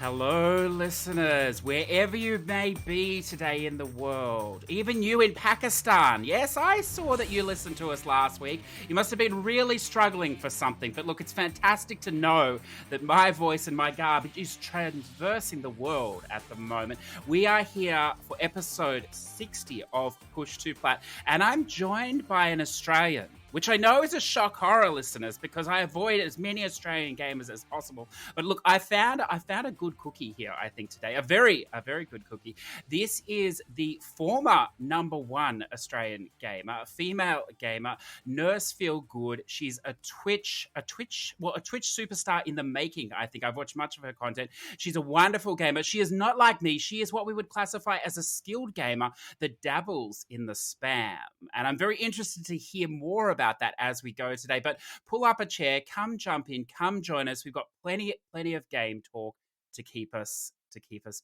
Hello, listeners, wherever you may be today in the world, even you in Pakistan. Yes, I saw that you listened to us last week. You must have been really struggling for something, but look, it's fantastic to know that my voice and my garbage is traversing the world at the moment. We are here for episode 60 of Push 2 Plat, and I'm joined by an Australian, which I know is a shock horror, listeners, because I avoid as many Australian gamers as possible. But look, I found a good cookie here, I think, today. A very good cookie. This is the former #1 Australian gamer, female gamer, Nurse Feel Good. She's a Twitch superstar in the making, I think. I've watched much of her content. She's a wonderful gamer. She is not like me. She is what we would classify as a skilled gamer that dabbles in the spam. And I'm very interested to hear more about that as we go today. But pull up a chair, come jump in, come join us. We've got plenty of game talk to keep us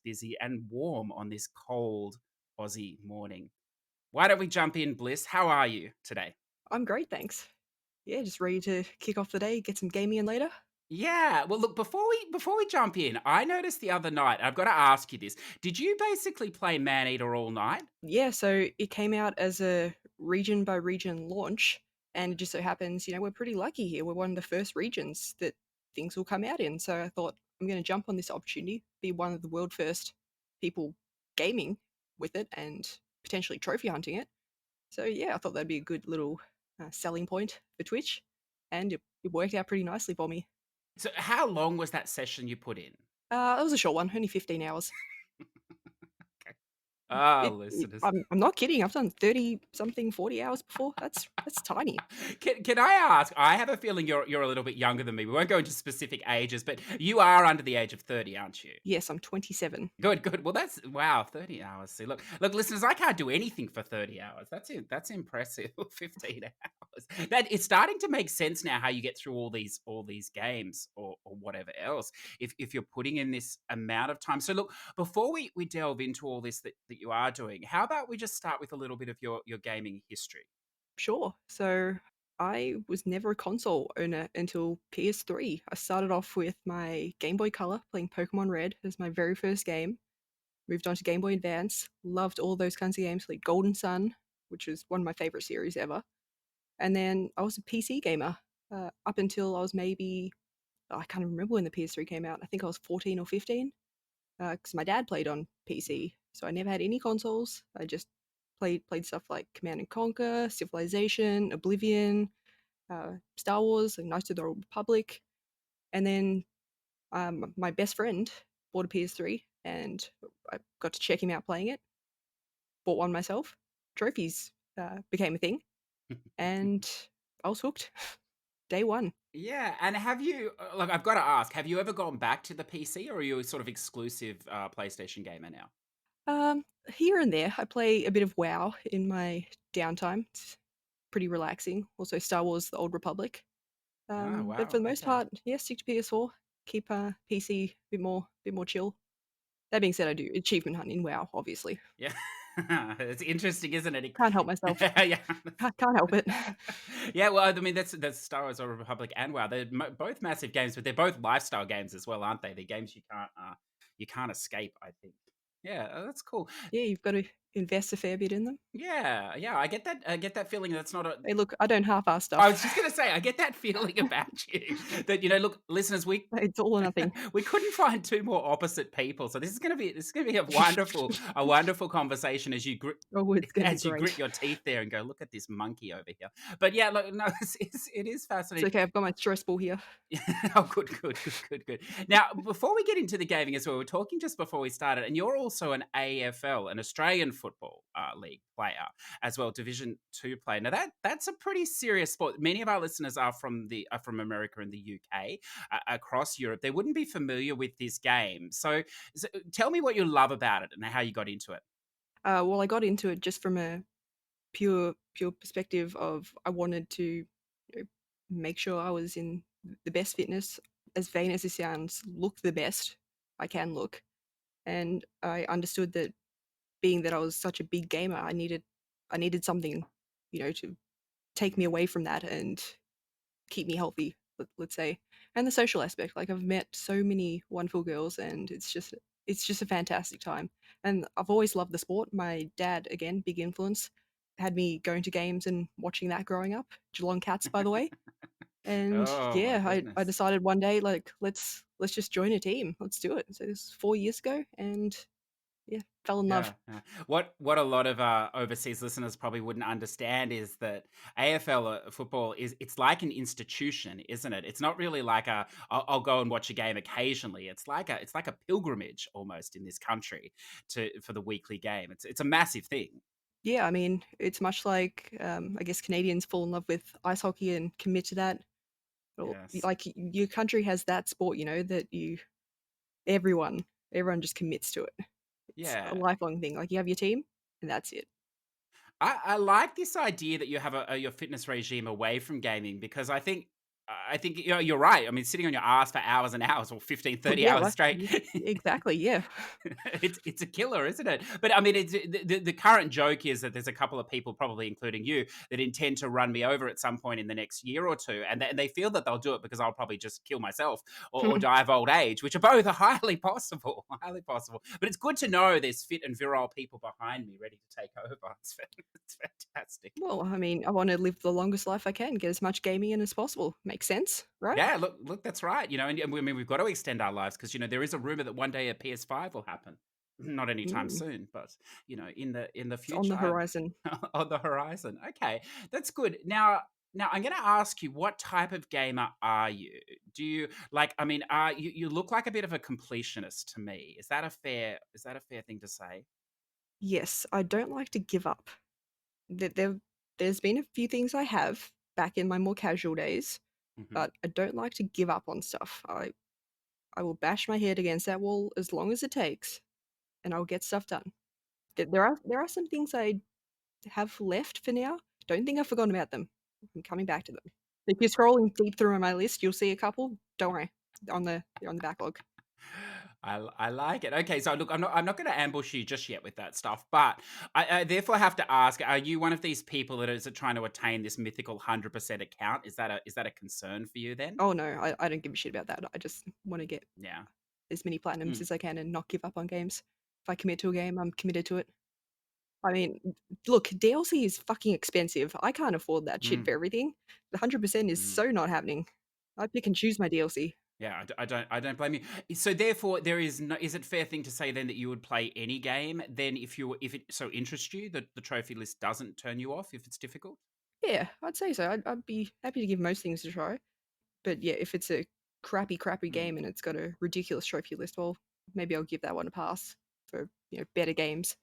busy and warm on this cold Aussie morning. Why don't we jump in, Bliss? How are you today? I'm great, thanks. Yeah, just ready to kick off the day, get some gaming in later. Yeah. Well, look, before we jump in, I noticed the other night, I've got to ask you this. Did you basically play Maneater all night? Yeah, so it came out as a region by region launch, and it just so happens, we're pretty lucky here. We're one of the first regions that things will come out in. So I thought I'm going to jump on this opportunity, be one of the world first people gaming with it and potentially trophy hunting it. So yeah, I thought that'd be a good little selling point for Twitch, and it worked out pretty nicely for me. So how long was that session you put in? That was a short one, only 15 hours. Okay. Ah, It listeners. I'm not kidding, I've done 30 something, 40 hours before. That's tiny. Can I ask? I have a feeling you're a little bit younger than me. We won't go into specific ages, but you are under the age of 30, aren't you? Yes, I'm 27. Good. Well, that's wow, 30 hours. See, look, listeners, I can't do anything for 30 hours. That's it. That's impressive. 15 hours. That it's starting to make sense now how you get through all these games or whatever else if you're putting in this amount of time. So look, before we delve into all this that you are doing, how about we just start with a little bit of your gaming history? Sure. So, I was never a console owner until PS3. I started off with my Game Boy Color, playing Pokemon Red as my very first game. Moved on to Game Boy Advance, loved all those kinds of games like Golden Sun, which is one of my favorite series ever. And then I was a PC gamer, up until I was maybe I can't even remember when the PS3 came out. I think I was 14 or 15. Because my dad played on PC, so I never had any consoles. I just played stuff like Command and Conquer, Civilization, Oblivion, Star Wars, and Knights of the Old Republic. And then my best friend bought a PS3, and I got to check him out playing it. Bought one myself. Trophies became a thing, and I was hooked. Day one. Yeah, and have you like I've got to ask, have you ever gone back to the PC or are you a sort of exclusive PlayStation gamer now? Here and there, I play a bit of WoW in my downtime. It's pretty relaxing. Also, Star Wars: The Old Republic. Oh, But for wow. the most Okay. part, yeah, stick to PS4. Keep PC a bit more chill. That being said, I do achievement hunt in WoW, obviously. Yeah. It's interesting, isn't it? Can't help myself. Yeah. Can't help it. Yeah, well, I mean, that's Star Wars: Old Republic and WoW. They're both massive games, but they're both lifestyle games as well, aren't they? They're games you can't escape, I think. Yeah, that's cool. Yeah, you've got to invest a fair bit in them. Yeah, I get that feeling that's not a Hey, look, I don't half-ass I was just stuff. gonna say, I get that feeling about you that look, listeners, we It's all or nothing. we couldn't find two more opposite people, so this is gonna be a wonderful conversation as you grit Oh, it's going to be as you grit great. your teeth there and go, look at this monkey over here. But yeah, look, no, it is It's fascinating. okay. I've got my stress ball here. Oh, good. Now, before we get into the gaming as well, we were talking just before we started, and you're also an AFL, an Australian Football League player as well, Division Two player. Now, that's a pretty serious sport. Many of our listeners are from America and the UK, across Europe. They wouldn't be familiar with this game. So, tell me what you love about it and how you got into it. Well, I got into it just from a pure perspective of I wanted to make sure I was in the best fitness, as vain as it sounds, look the best I can look. And I understood that being that I was such a big gamer, I needed something, to take me away from that and keep me healthy, let's say. And the social aspect, like, I've met so many wonderful girls, and it's just a fantastic time, and I've always loved the sport. My dad, again, big influence, had me going to games and watching that growing up. Geelong Cats, by the way. And Oh my yeah, I goodness. decided one day, like, let's just join a team. Let's do it. So this was 4 years ago, and yeah, fell in love. Yeah, yeah. What a lot of overseas listeners probably wouldn't understand is that AFL football is it's like an institution, isn't it? It's not really like I'll go and watch a game occasionally. It's like a pilgrimage almost in this country to for the weekly game. It's a massive thing. Yeah, I mean, it's much like, I guess Canadians fall in love with ice hockey and commit to that. Well, Yes. like, your country has that sport, that everyone everyone just commits to it. It's a Yeah. lifelong thing. Like, you have your team, and that's it. I like this idea that you have your fitness regime away from gaming because I think you're right. I mean, sitting on your ass for hours and hours or 15, Well, 30 yeah, hours like, straight. yeah, exactly, yeah. It's a killer, isn't it? But I mean, the current joke is that there's a couple of people, probably including you, that intend to run me over at some point in the next year or two, and they feel that they'll do it because I'll probably just kill myself or die of old age, which are both highly possible, highly possible. But it's good to know there's fit and virile people behind me ready to take over. It's fantastic. Well, I mean, I wanna live the longest life I can, get as much gaming in as possible. Makes sense, right? Yeah, look, that's right. And I mean, we've got to extend our lives because there is a rumor that one day a PS5 will happen. Not anytime Mm, soon, but in the it's on future, the horizon. on the horizon. Okay, that's good. Now I'm going to ask you, what type of gamer are you? Do you like? I mean, you look like a bit of a completionist to me. Is that a fair thing to say? Yes, I don't like to give up. There's been a few things I have back in my more casual days, Hmm. but I don't like to give up on stuff. I will bash my head against that wall as long as it takes, and I'll get stuff done. There are some things I have left for now. Don't think I've forgotten about them. I'm coming back to them. If you're scrolling deep through my list, you'll see a couple. Don't worry, they're on the backlog. I like it. Okay, so look, I'm not going to ambush you just yet with that stuff, but I therefore have to ask: are you one of these people that is trying to attain this mythical 100% account? Is that a concern for you then? Oh no, I don't give a shit about that. I just want to get Yeah. as many platinums Mm, as I can and not give up on games. If I commit to a game, I'm committed to it. I mean, look, DLC is fucking expensive. I can't afford that shit mm, for everything. The 100% is mm. so not happening. I pick and choose my DLC. Yeah, I don't blame you. So therefore, there is no. Is it fair thing to say then that you would play any game then if it so interests you that the trophy list doesn't turn you off if it's difficult? Yeah, I'd say so. I'd be happy to give most things a try. But yeah, if it's a crappy Mm. game and it's got a ridiculous trophy list, well, maybe I'll give that one a pass for, better games.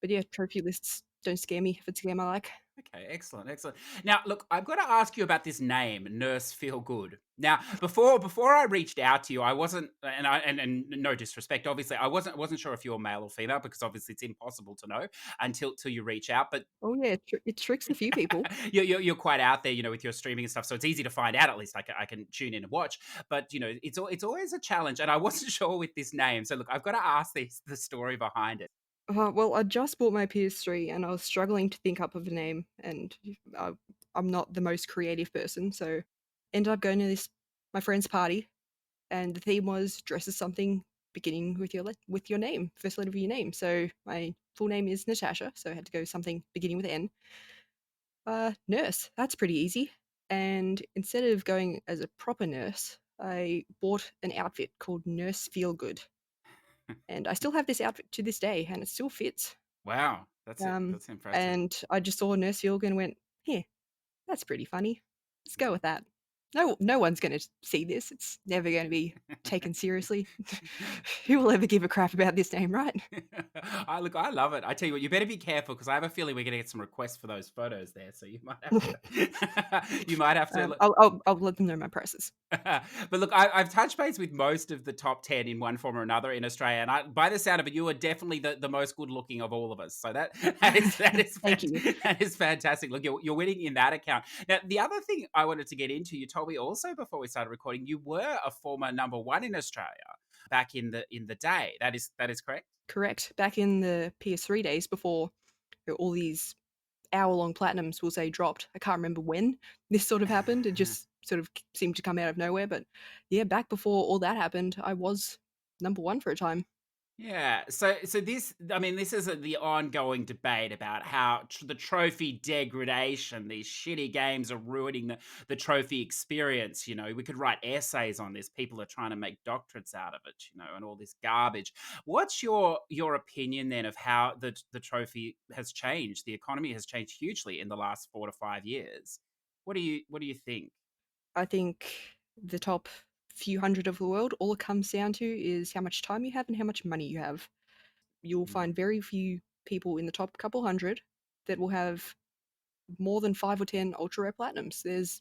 But yeah, trophy lists don't scare me if it's a game I like. Okay, excellent, excellent. Now, look, I've got to ask you about this name, Nurse Feel Good. Now, before I reached out to you, I wasn't, and no disrespect, obviously, I wasn't sure if you were male or female because obviously it's impossible to know until till you reach out. But Oh yeah, it tricks a few people. you're quite out there, with your streaming and stuff, so it's easy to find out. At least I can tune in and watch. But it's always a challenge, and I wasn't sure with this name. So look, I've got to ask the story behind it. Well, I just bought my PS3 and I was struggling to think up of a name, and uh, I'm not the most creative person, so ended up going to this my friend's party, and the theme was dress as something beginning with with your name, first letter of your name. So my full name is Natasha, so I had to go something beginning with N. Nurse. That's pretty easy. And instead of going as a proper nurse, I bought an outfit called Nurse Feel Good, and I still have this outfit to this day, and it still fits. Wow, that's it. Um, That's impressive. and I just saw Nurse Fielding and went, "Here, that's pretty funny. Let's go with that." No one's gonna see this. It's never gonna be taken seriously. Who will ever give a crap about this name, right? I love it. I tell you what, you better be careful because I have a feeling we're going to get some requests for those photos there. So you might have to, you might have to. I'll let them know my prices. But look, I've touched base with most of the top 10 in one form or another in Australia. And by the sound of it, you are definitely the most good looking of all of us. So Thank you. that is fantastic. Look, you're winning in that account. Now, the other thing I wanted to get into, you told me also before we started recording, you were a former number one in Australia back in the day. That is correct? Correct. Back in the PS3 days, before all these hour-long platinums will say dropped. I can't remember when this sort of happened. It just sort of seemed to come out of nowhere. But yeah, back before all that happened, I was number one for a time. Yeah. So this, I mean, this is the ongoing debate about how the trophy degradation, these shitty games are ruining the trophy experience. You know, we could write essays on this. People are trying to make doctorates out of it, you know, and all this garbage. What's your opinion then of how the trophy has changed? The economy has changed hugely in the last 4 to 5 years. What do you think? I think the top few hundred of the world, all it comes down to is how much time you have and how much money you have. You'll Mm. find very few people in the top couple hundred that will have more than 5 or 10 ultra rare platinums. There's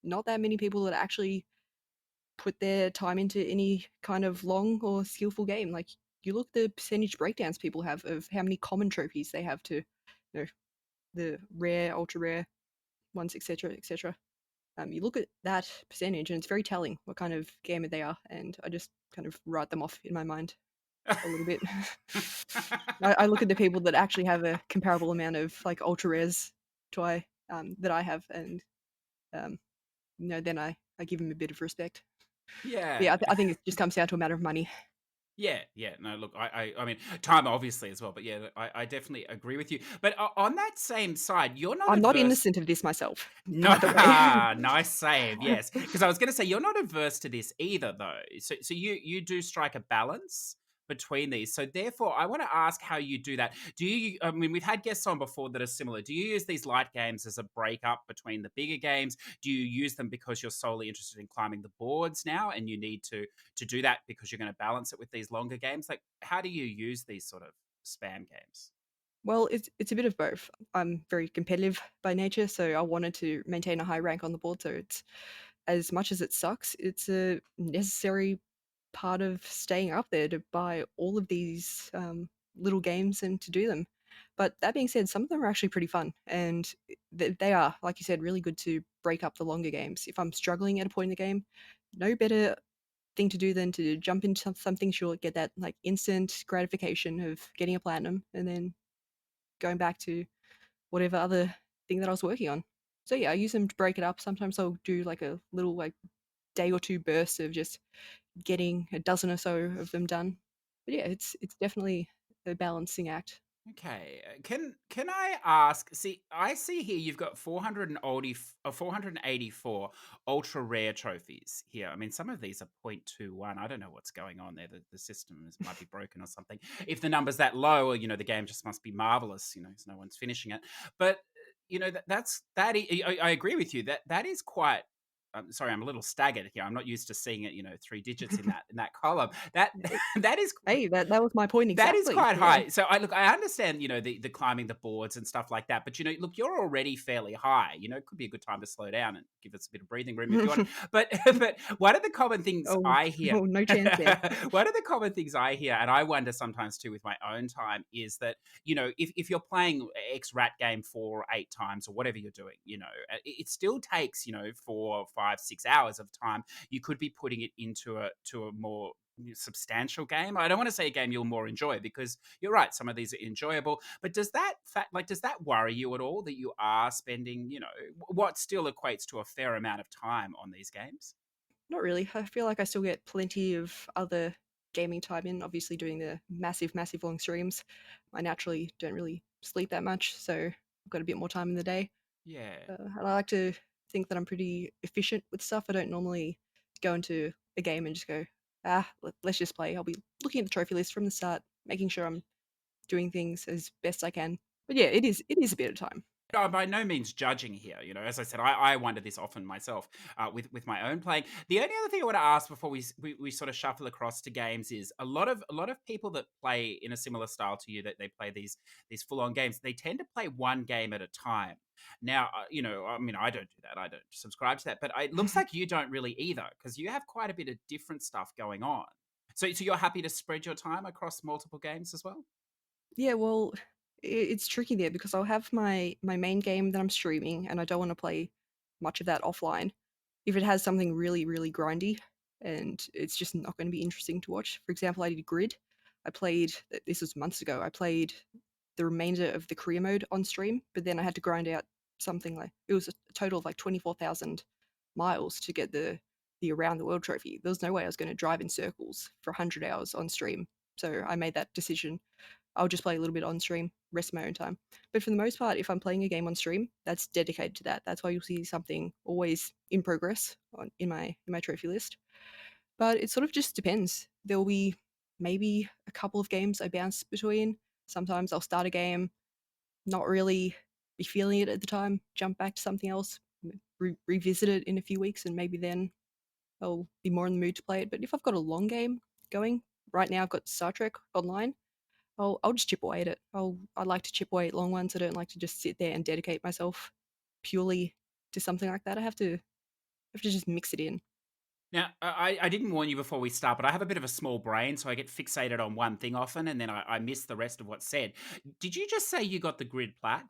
not that many people that actually put their time into any kind of long or skillful game. Like, you look at the percentage breakdowns people have of how many common trophies they have to, you know, the rare, ultra rare ones, etc., etc. You look at that percentage, and it's very telling what kind of gamer they are. And I just kind of write them off in my mind a little bit. I look at the people that actually have a comparable amount of like ultra rares to that I have, and um, then I give them a bit of respect. But Yeah. yeah, I think it just comes down to a matter of money. Yeah, yeah. No, look, I mean, time obviously as well, but yeah, I definitely agree with you. But on that same side, you're not I'm not adverse. innocent of this myself, No, by the way. nice save. Yes, because I was going to say you're not averse to this either, though. So you do strike a balance between these. So therefore, I want to ask how you do that. Do you? I mean, we've had guests on before that are similar. Do you use these light games as a break up between the bigger games? Do you use them because you're solely interested in climbing the boards now, and you need to do that because you're going to balance it with these longer games? Like, how do you use these sort of spam games? Well, it's a bit of both. I'm very competitive by nature, so I wanted to maintain a high rank on the board. So it's, as much as it sucks, it's a necessary part of staying up there to buy all of these little games and to do them. But that being said, some of them are actually pretty fun, and they are, like you said, really good to break up the longer games. If I'm struggling at a point in the game, no better thing to do than to jump into something sure, get that like instant gratification of getting a platinum, and then going back to whatever other thing that I was working on. So yeah, I use them to break it up. Sometimes I'll do like a little like day or two burst of just getting a dozen or so of them done. But yeah, it's definitely a balancing act. Okay. Can I ask? See, I see here you've got 484 ultra rare trophies here. I mean, some of these are 0.21. I don't know what's going on there. The system might be broken or something. If the number's that low, or the game just must be marvelous. 'Cause no one's finishing it. But I agree with you. That is quite. I'm sorry, I'm a little staggered here. I'm not used to seeing it. 3 digits in that column. That Eh, that is Hey, that was my point that is exactly. quite Yeah. high. So I understand, the climbing the boards and stuff like that. But look, you're already fairly high. It could be a good time to slow down and give us a bit of breathing room if you want. But but one of the common things Oh, I hear oh, no chance there. one of the common things I hear, and I wonder sometimes too with my own time, is that, if you're playing X rat game 4 or 8 times or whatever you're doing, it still takes, 4, 5, 6 hours of time. You could be putting it into a more substantial game. I don't want to say a game you'll more enjoy, because you're right, some of these are enjoyable. But does that does that worry you at all, that you are spending, what still equates to a fair amount of time on these games? Not really. I feel like I still get plenty of other gaming time in. Obviously, doing the massive, massive long streams, I naturally don't really sleep that much, so I've got a bit more time in the day. Yeah. And I like to think that I'm pretty efficient with stuff. I don't normally go into a game and just go, let's just play. I'll be looking at the trophy list from the start, making sure I'm doing things as best I can. But yeah, it is a bit of time. By no means judging here. As I said, I wonder this often myself, with my own playing. The only other thing I want to ask before we sort of shuffle across to games is a lot of people that play in a similar style to you, that they play these full on games. They tend to play one game at a time. Now, I mean, I don't do that. I don't subscribe to that. But it looks like you don't really either, because you have quite a bit of different stuff going on. So you're happy to spread your time across multiple games as well? Yeah, well, it's tricky there because I'll have my main game that I'm streaming, and I don't want to play much of that offline. If it has something really, really grindy, and it's just not going to be interesting to watch. For example, I did Grid. I played, this was months ago, I played the remainder of the career mode on stream, but then I had to grind out something like, it was a total of like 24,000 miles to get the around the world trophy. There was no way I was going to drive in circles for 100 hours on stream. So I made that decision. I'll just play a little bit on stream, rest of my own time. But for the most part, if I'm playing a game on stream, that's dedicated to that. That's why you'll see something always in progress in my trophy list. But it sort of just depends. There'll be maybe a couple of games I bounce between. Sometimes I'll start a game, not really be feeling it at the time, jump back to something else, revisit it in a few weeks, and maybe then I'll be more in the mood to play it. But if I've got a long game going, right now I've got Star Trek online, I'll just chip away at it. I like to chip away at long ones. I don't like to just sit there and dedicate myself purely to something like that. I have to just mix it in. Now, I didn't warn you before we start, but I have a bit of a small brain, so I get fixated on one thing often, and then I miss the rest of what's said. Did you just say you got the grid plat?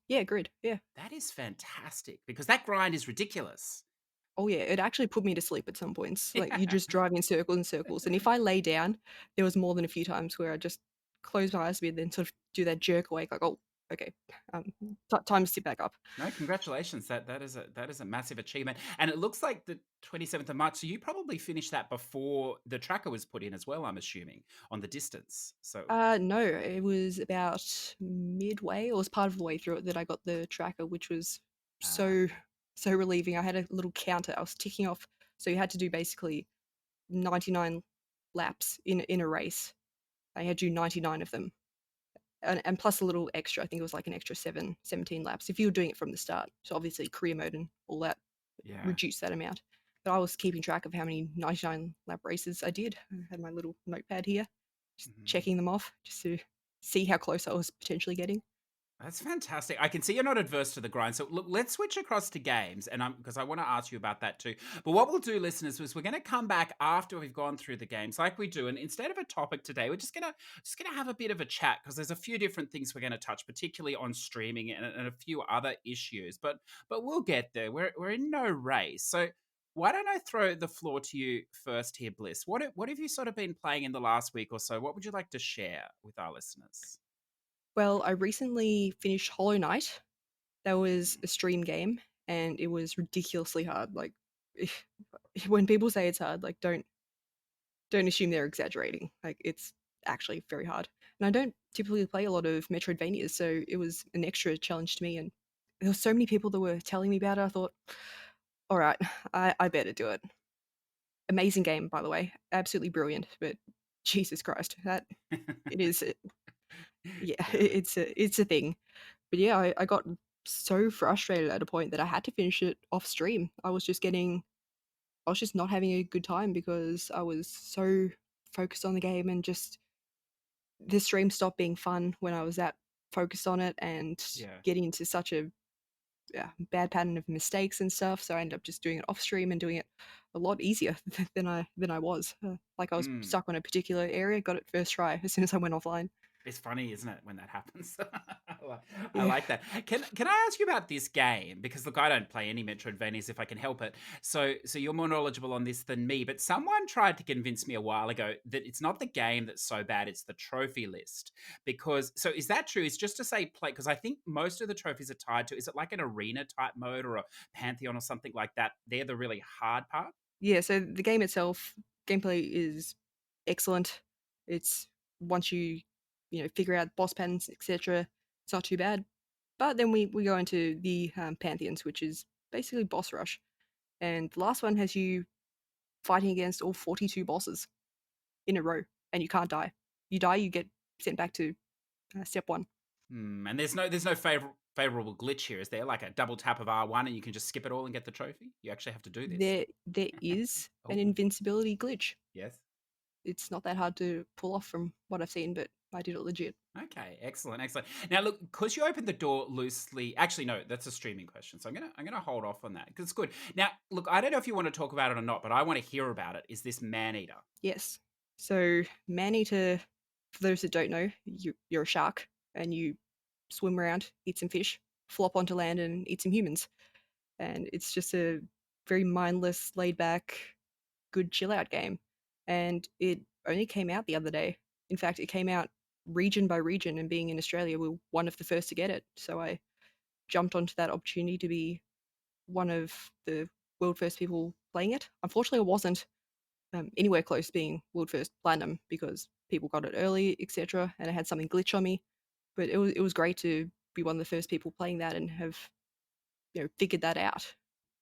Yeah, grid. Yeah. That is fantastic because that grind is ridiculous. Oh yeah, it actually put me to sleep at some points. Like you Yeah. just drive in circles and circles. And if I lay down, there was more than a few times where I just close my eyes a bit, then sort of do that jerk awake, like, oh, okay, um, time to sit back up. No, congratulations. That is a massive achievement. And it looks like the 27th of March. So you probably finished that before the tracker was put in as well, I'm assuming, on the distance. So No, it was about midway, or was part of the way through it that I got the tracker, which was uh, so relieving. I had a little counter. I was ticking off, so you had to do basically 99 laps in a race. I had to do 99 of them. And plus a little extra. I think it was like an extra 17 laps if you were doing it from the start. So obviously career mode and all that yeah. reduced that amount. But I was keeping track of how many 99 lap races I did. I had my little notepad here, just Mhm. checking them off just to see how close I was potentially getting. That's fantastic. I can see you're not adverse to the grind. So look, let's switch across to games, and because I want to ask you about that too. But what we'll do, listeners, is we're going to come back after we've gone through the games, like we do, and instead of a topic today, we're just gonna have a bit of a chat because there's a few different things we're going to touch, particularly on streaming and a few other issues. But we'll get there. We're in no race. So why don't I throw the floor to you first here, Bliss? What have you sort of been playing in the last week or so? What would you like to share with our listeners? Well, I recently finished Hollow Knight. That was a stream game, and it was ridiculously hard. Like, when people say it's hard, like don't assume they're exaggerating. Like it's actually very hard. And I don't typically play a lot of Metroidvanias, so it was an extra challenge to me. And there were so many people that were telling me about it. I thought, all right, I better do it. Amazing game, by the way, absolutely brilliant. But Jesus Christ, that it is, yeah, Yeah. it's a thing. But yeah, I got so frustrated at a point that I had to finish it off stream. I was just not having a good time because I was so focused on the game and just the stream stopped being fun when I was that focused on it and Yeah. getting into such a bad pattern of mistakes and stuff. So I ended up just doing it off stream and doing it a lot easier than I was. Like I was Mm. stuck on a particular area, got it first try as soon as I went offline. It's funny, isn't it, when that happens? I Yeah. like that. Can I ask you about this game? Because look, I don't play any Metroidvanias if I can help it. So you're more knowledgeable on this than me. But someone tried to convince me a while ago that it's not the game that's so bad; it's the trophy list. Because so is that true? It's just to say play because I think most of the trophies are tied to. Is it like an arena type mode or a pantheon or something like that? They're the really hard part. Yeah, so the game itself, gameplay is excellent. It's once you figure out boss patterns, etc. It's not too bad. But then we go into the pantheons, which is basically boss rush, and the last one has you fighting against all 42 bosses in a row, and you can't die. You die, you get sent back to step one. And there's no favorable glitch here, is there? Like a double tap of R1 and you can just skip it all and get the trophy? You actually have to do this. There is an Oh, invincibility glitch. yes. It's not that hard to pull off from what I've seen, but I did it legit. Okay, excellent, excellent. Now, look, because you opened the door loosely. Actually, no, that's a streaming question, so I'm gonna hold off on that because it's good. Now, look, I don't know if you want to talk about it or not, but I want to hear about it. Is this man eater? Yes. So Maneater, for those that don't know, you're a shark and you swim around, eat some fish, flop onto land and eat some humans. And it's just a very mindless, laid back, good chill out game. And it only came out the other day. In fact, it came out region by region, and being in Australia, we were one of the first to get it. So I jumped onto that opportunity to be one of the world first people playing it. Unfortunately, I wasn't anywhere close to being world first platinum because people got it early, etc. And I had something glitch on me. But it was great to be one of the first people playing that and have figured that out.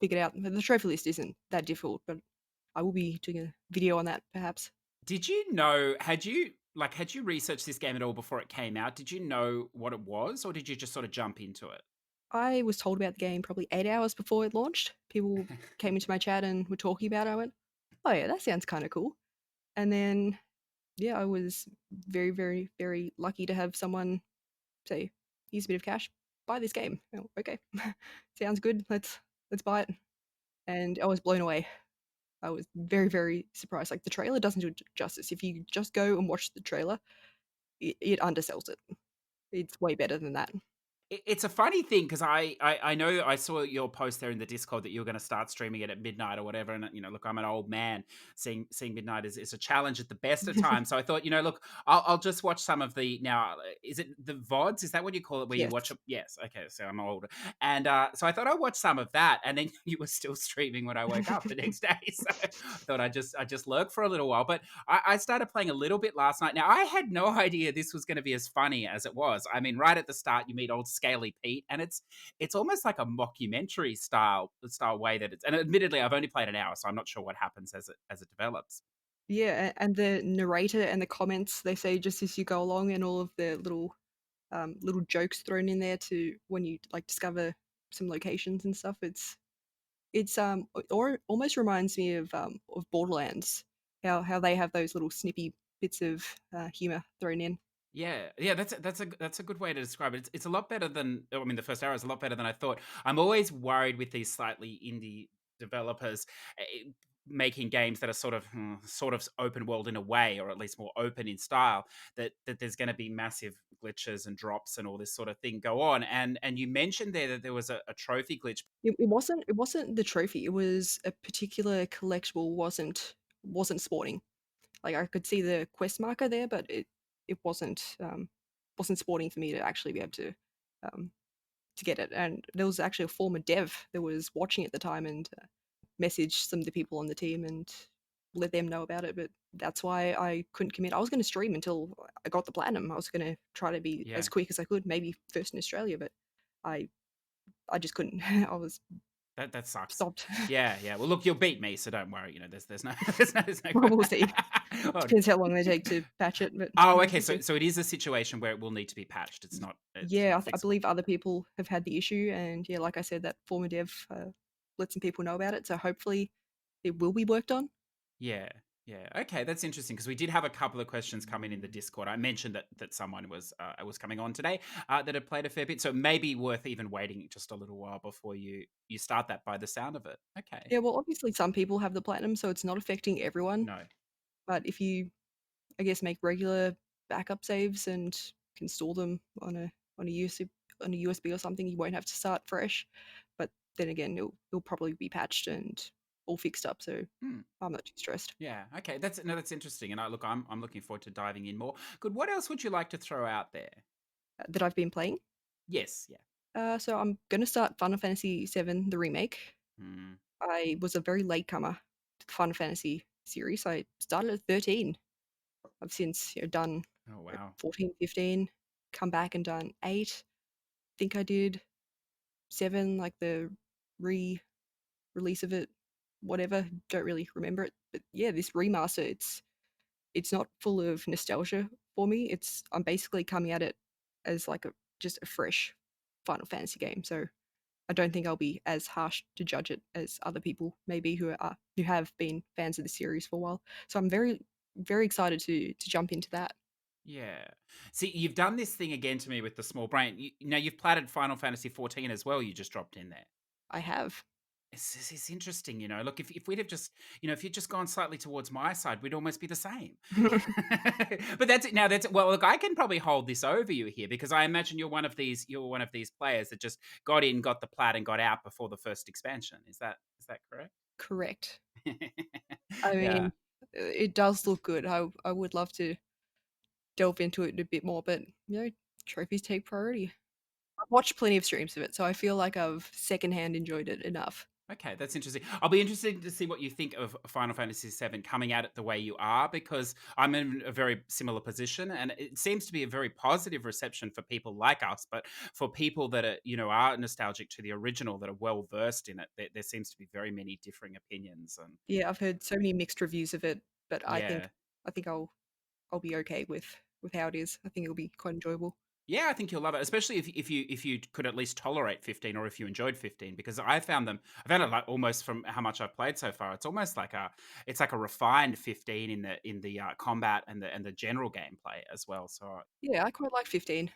Figured out the trophy list isn't that difficult, but I will be doing a video on that perhaps. Did you know, had you researched this game at all before it came out? Did you know what it was, or did you just sort of jump into it? I was told about the game probably 8 hours before it launched. People came into my chat and were talking about it. I went, oh yeah, that sounds kind of cool. And then yeah, I was very, very, very lucky to have someone say, "Here's a bit of cash, buy this game." Oh, okay, sounds good. Let's buy it. And I was blown away. I was very, very surprised. Like the trailer doesn't do it justice. If you just go and watch the trailer, it undersells it. It's way better than that. It's a funny thing because I know I saw your post there in the Discord that you were going to start streaming it at midnight or whatever, and look, I'm an old man. Seeing midnight is a challenge at the best of times. So I thought, look, I'll just watch some of the now. Is it the VODs? Is that what you call it? Where you Yes. watch it? Yes. Okay. So I'm older, and so I thought I'd watch some of that, and then you were still streaming when I woke up the next day. So I thought I just lurk for a little while, but I started playing a little bit last night. Now I had no idea this was going to be as funny as it was. I mean, right at the start, you meet old Scaly Pete, and it's almost like a mockumentary style way that it's. And admittedly, I've only played an hour, so I'm not sure what happens as it develops. Yeah, and the narrator and the comments they say just as you go along, and all of the little jokes thrown in there to when you like discover some locations and stuff. It's or almost reminds me of Borderlands, how they have those little snippy bits of humor thrown in. Yeah, yeah, that's a good way to describe it. It's a lot better than I mean, the first hour is a lot better than I thought. I'm always worried with these slightly indie developers making games that are sort of open world in a way, or at least more open in style. That there's going to be massive glitches and drops and all this sort of thing go on. And you mentioned there that there was a trophy glitch. It wasn't the trophy. It was a particular collectible wasn't spawning. Like I could see the quest marker there, but it wasn't spawning for me to actually be able um, to get it. And there was actually a former dev that was watching at the time and messaged some of the people on the team and let them know about it. But that's why I couldn't commit. I was going to stream until I got the platinum. I was going to try to be Yeah. as quick as I could, maybe first in Australia, but I I just couldn't. I was That sucks. stopped. Yeah, yeah. Well, look, you'll beat me, so don't worry. There's no there's no. Well, we'll see. Oh, Depends how long they take to patch it, but oh, yeah, okay. we'll So see. so it is a situation where it will need to be patched. It's Y- not it's Yeah, not I fixable. believe other people have had the issue, and yeah, like I said, that former dev let some people know about it. So hopefully, it will be worked on. Yeah. Yeah. Okay, that's interesting because we did have a couple of questions coming in the Discord. I mentioned that someone was coming on today that had played a fair bit, so it may be worth even waiting just a little while before you start that by the sound of it. Okay. Yeah, well, obviously, some people have the platinum, so it's not affecting everyone. No. But if you, I guess, make regular backup saves and can store them on a USB or something, you won't have to start fresh. But then again, it'll probably be patched and all fixed up, so Hmm. I'm not too stressed. Yeah. Okay. That's interesting, and I'm looking forward to diving in more. Good. What else would you like to throw out there? That I've been playing. Yes. Yeah. So I'm gonna start Final Fantasy VII, the remake. Mm. I was a very late comer to the Final Fantasy series. I started at 13. I've since done Oh wow. 14, 15, come back and done 8. Think I did 7, like the re release of it, whatever. Don't really remember it, but yeah, this remaster, it's not full of nostalgia for me. I'm basically coming at it as like just a fresh Final Fantasy game. So I don't think I'll be as harsh to judge it as other people maybe who have been fans of the series for a while. So I'm very very excited to jump into that. Yeah. See, you've done this thing again to me with the small brain. Now you've platted Final Fantasy 14 as well. You just dropped in there. I have. It's interesting. Look, if we'd have just, if you'd just gone slightly towards my side, we'd almost be the same. But that's it. Now that's well. Look, I can probably hold this over you here because I imagine you're one of these players that just got in, got the plat, and got out before the first expansion. Is that correct? Correct. I Yeah. mean, it does look good. I would love to delve into it a bit more, but trophies take priority. I've watched plenty of streams of it, so I feel like I've secondhand enjoyed it enough. Okay, that's interesting. I'll be interested to see what you think of Final Fantasy VII coming at it the way you are, because I'm in a very similar position, and it seems to be a very positive reception for people like us. But for people that are nostalgic to the original, that are well versed in it, there seems to be very many differing opinions. And Yeah, I've heard so many mixed reviews of it, but yeah, I think I'll be okay with how it is. I think it'll be quite enjoyable. yeah, I think you'll love it, especially if you could at least tolerate 15, or if you enjoyed 15, because I found it like almost from how much I've played so far, it's almost like a refined 15 in the combat and the general gameplay as well. So Yeah, I quite like 15,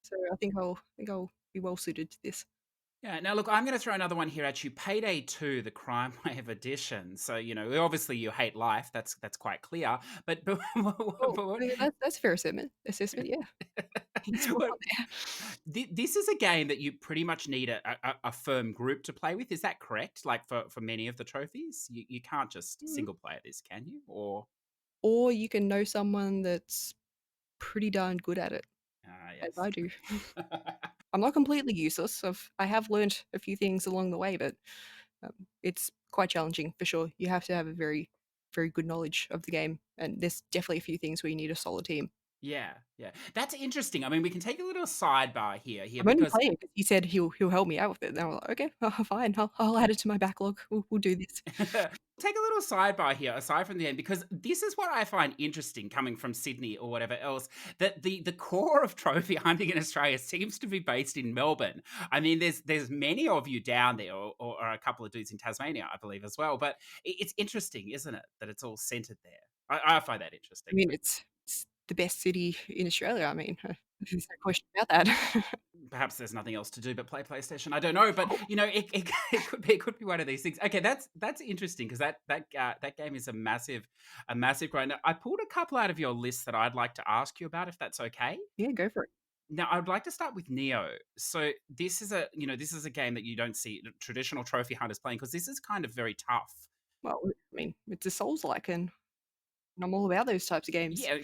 so I think I'll be well suited to this. yeah, now look, I'm going to throw another one here at you. Payday 2, the Crime Wave edition. So obviously you hate life. That's quite clear. But Oh, what, yeah, that's a fair assessment, yeah. It's well what up there. this is a game that you pretty much need a firm group to play with. Is that correct? Like for many of the trophies, you can't just Mm. single player this, can you? Or Or you can know someone that's pretty darn good at it, as yes. I do. I'm not completely useless. I have learnt a few things along the way, but it's quite challenging for sure. You have to have a very good knowledge of the game, and there's definitely a few things where you need a solid team. Yeah, yeah. That's interesting. I mean, we can take a little sidebar here I'm only because playing because he said he'll help me out with it, and I'm like, "Okay, fine. I'll add it to my backlog. We'll do this." take a little sidebar here, aside from the end, because this is what I find interesting coming from Sydney or whatever else, that the core of trophy hunting in Australia seems to be based in Melbourne. I mean, there's many of you down there, or a couple of dudes in Tasmania, I believe, as well. But it's interesting, isn't it, that it's all centered there? I find that I interesting. mean, it's the best city in Australia. I mean, there's no question about that. Perhaps there's nothing else to do but play PlayStation. I don't know, but it could be one of these things. Okay, that's interesting, because that game is a massive grind. Now, I pulled a couple out of your list that I'd like to ask you about, if that's okay. Yeah, go for it. Now, I'd like to start with Neo. So this is a game that you don't see traditional trophy hunters playing, because this is kind of very tough. Well, I mean, it's a Souls-like, and I'm all about those types of games. Yeah.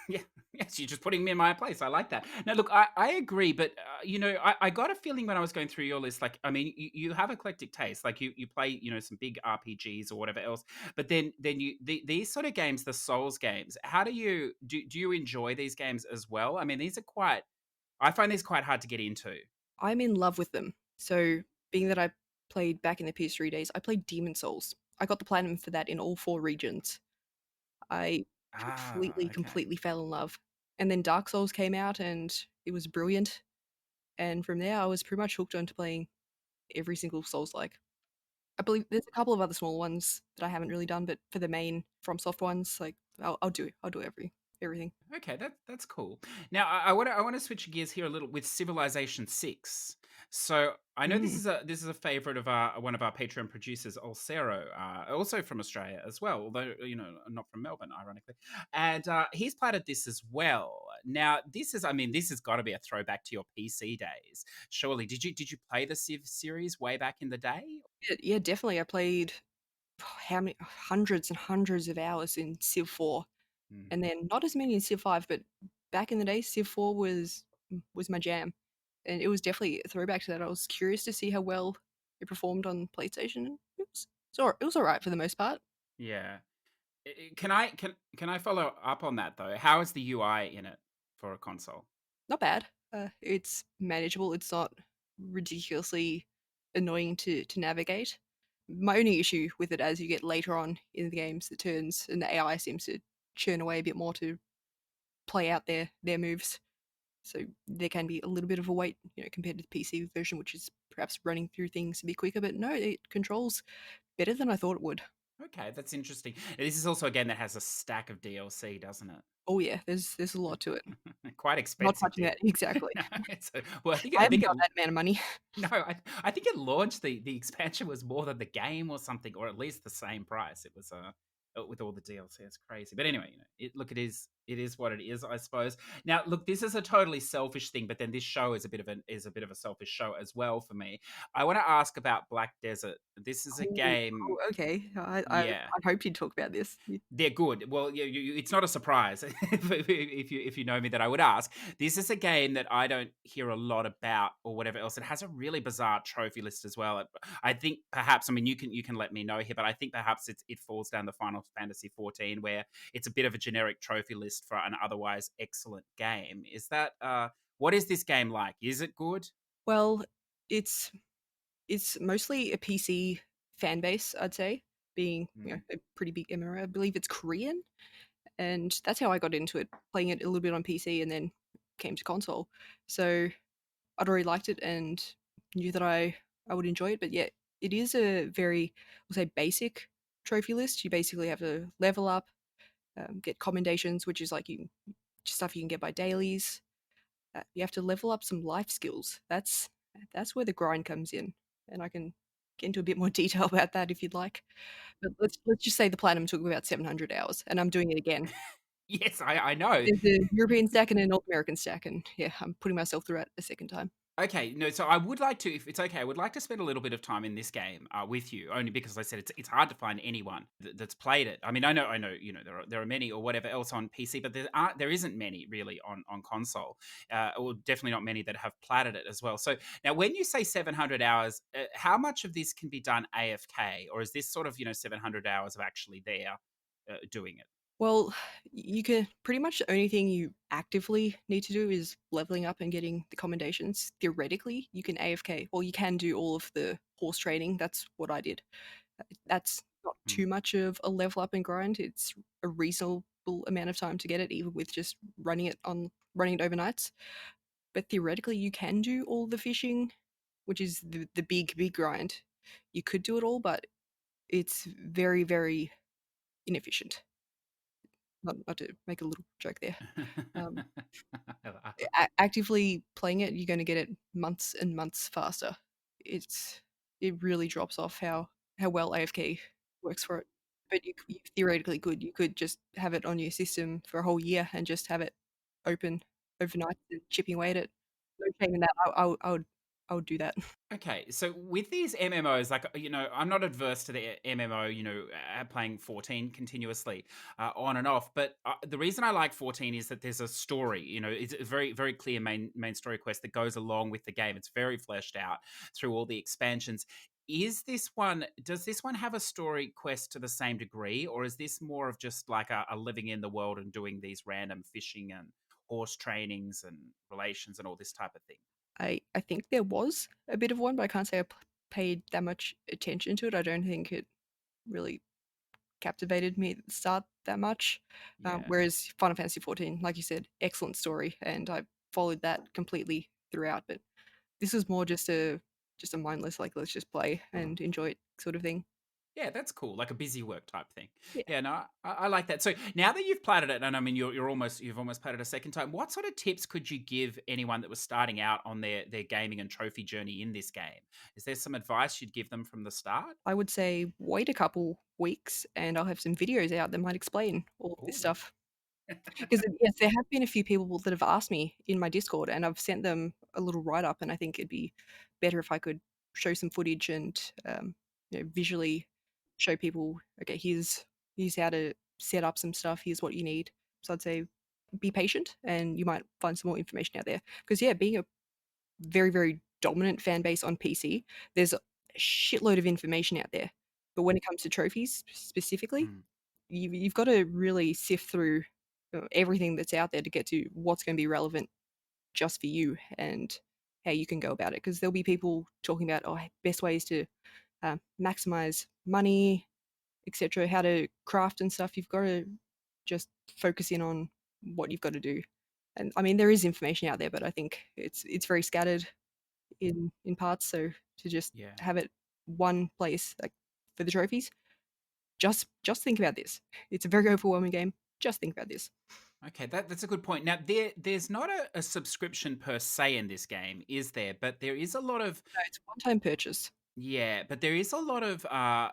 Yeah. Yes, you're just putting me in my place. I like that. Now, look, I agree, but I got a feeling when I was going through your list, like, I mean, you have eclectic taste. Like, you play, some big RPGs or whatever else. But then these sort of games, the Souls games, how do you enjoy these games as well? I mean, I find these quite hard to get into. I'm in love with them. So, being that I played back in the PS3 days, I played Demon Souls. I got the platinum for that in all 4 regions. I Ah, okay. completely fell in love. And then Dark Souls came out and it was brilliant. And from there, I was pretty much hooked onto playing every single Souls-like. I believe there's a couple of other small ones that I haven't really done, but for the main FromSoft ones, like I'll do everything. Okay, that's cool. Now, I want to switch gears here a little with Civilization 6. So I know this Mm. is a favorite of one of our Patreon producers, Olcero, also from Australia as well, although not from Melbourne, ironically. And he's platted this as well. Now, this has got to be a throwback to your PC days. Surely, did you play the Civ series way back in the day? Yeah, yeah, definitely. I played how many hundreds and hundreds of hours in Civ 4, Hmm. and then not as many in Civ 5, but back in the day, Civ 4 was my jam, and it was definitely a throwback to that. I was curious to see how well it performed on PlayStation. And it was all right for the most part. Yeah. Can I follow up on that though? How is the UI in it for a console? Not bad. It's manageable. It's not ridiculously annoying to navigate. My only issue with it, as you get later on in the games, the turns and the AI seems to churn away a bit more to play out their moves. So there can be a little bit of a wait, compared to the PC version, which is perhaps running through things a bit quicker. But no, it controls better than I thought it would. Okay, that's interesting. This is also a game that has a stack of DLC, doesn't it? Oh yeah, there's a lot to it. Quite Not expensive touching deal. that exactly. Well, I think I I haven't think it got that amount of money. no, I think it launched the expansion was more than the game or something, or at least the same price. It was with all the DLC. It's crazy. But anyway, look, It is what it is, I suppose. Now, look, this is a totally selfish thing, but then this show is a bit of a selfish show as well for me. I want to ask about Black Desert. This is a Oh, game. okay. Yeah, I'd hoped you'd talk about this. they're good. Well, it's not a surprise if you know me that I would ask. This is a game that I don't hear a lot about or whatever else. It has a really bizarre trophy list as well. I think perhaps, I mean, you can let me know here, but I think perhaps it falls down the Final Fantasy 14, where it's a bit of a generic trophy list for an otherwise excellent game. Is that what is this game like? Is it good? Well, it's it's mostly a PC fan base, I'd say, being Mm. a pretty big MMO. I believe it's Korean, and that's how I got into it, playing it a little bit on PC, and then came to console. So I'd already liked it and knew that I would enjoy it. But yeah, it is a very, we'll say, basic trophy list. You basically have to level up, get commendations, which is like stuff you can get by dailies. You have to level up some life skills. That's where the grind comes in, and I can get into a bit more detail about that if you'd like. But let's just say the platinum took me about 700 hours, and I'm doing it again. Yes, I know. There's a European stack and a North American stack, and yeah, I'm putting myself through it a second time. Okay, no, so I would like to, if it's okay, I would like to spend a little bit of time in this game with you, only because I said it's hard to find anyone that's played it. I mean, I know, there are many or whatever else on PC, but there isn't many really on console, or definitely not many that have platted it as well. So now, when you say 700 hours, how much of this can be done AFK, or is this sort of 700 hours of actually there doing it? Well, you can pretty much the only thing you actively need to do is leveling up and getting the commendations. Theoretically, you can AFK, or you can do all of the horse trading. That's what I did. That's not Hmm. too much of a level up and grind. It's a reasonable amount of time to get it, even with just running it overnights. But theoretically, you can do all the fishing, which is the big grind. You could do it all, but it's very, very inefficient. Not to make a little joke there. Um, Actively playing it, you're going to get it months and months faster. It really drops off how well AFK works for it. But you theoretically could. You could just have it on your system for a whole year and just have it open overnight and chipping away at it. No shame in that. I would do that. Okay, so with these MMOs, like, I'm not adverse to the MMO, playing 14 continuously, on and off. But the reason I like 14 is that there's a story. It's a very, very clear main story quest that goes along with the game. It's very fleshed out through all the expansions. Does this one have a story quest to the same degree, or is this more of just like a living in the world and doing these random fishing and horse trainings and relations and all this type of thing? I think there was a bit of one, but I can't say I paid that much attention to it. I don't think it really captivated me at the start that much. Yeah. Whereas Final Fantasy 14, like you said, excellent story, and I followed that completely throughout. But this was more just a mindless, like, let's just play and enjoy it sort of thing. Yeah, that's cool. Like a busy work type thing. Yeah. Yeah, no, I like that. So now that you've platted it, and I mean you've almost platted a second time. What sort of tips could you give anyone that was starting out on their gaming and trophy journey in this game? Is there some advice you'd give them from the start? I would say wait a couple weeks, and I'll have some videos out that might explain all of this Oh, stuff. Because yes, there have been a few people that have asked me in my Discord, and I've sent them a little write up, and I think it'd be better if I could show some footage and visually show people, okay, here's how to set up some stuff. Here's what you need. So I'd say be patient, and you might find some more information out there. Because yeah, being a very very dominant fan base on PC, there's a shitload of information out there. But when it comes to trophies specifically, mm, you've got to really sift through everything that's out there to get to what's going to be relevant just for you and how you can go about it. Because there'll be people talking about best ways to maximize money, etc., how to craft and stuff. You've got to just focus in on what you've got to do. And I mean, there is information out there, but I think it's very scattered in parts. So to just yeah. have it one place, like for the trophies, just think about this. It's a very overwhelming game. Just think about this. Okay, that's a good point. Now there's not a subscription per se in this game, is there? But there is a lot of No, it's a one-time purchase. yeah, but there is a lot of I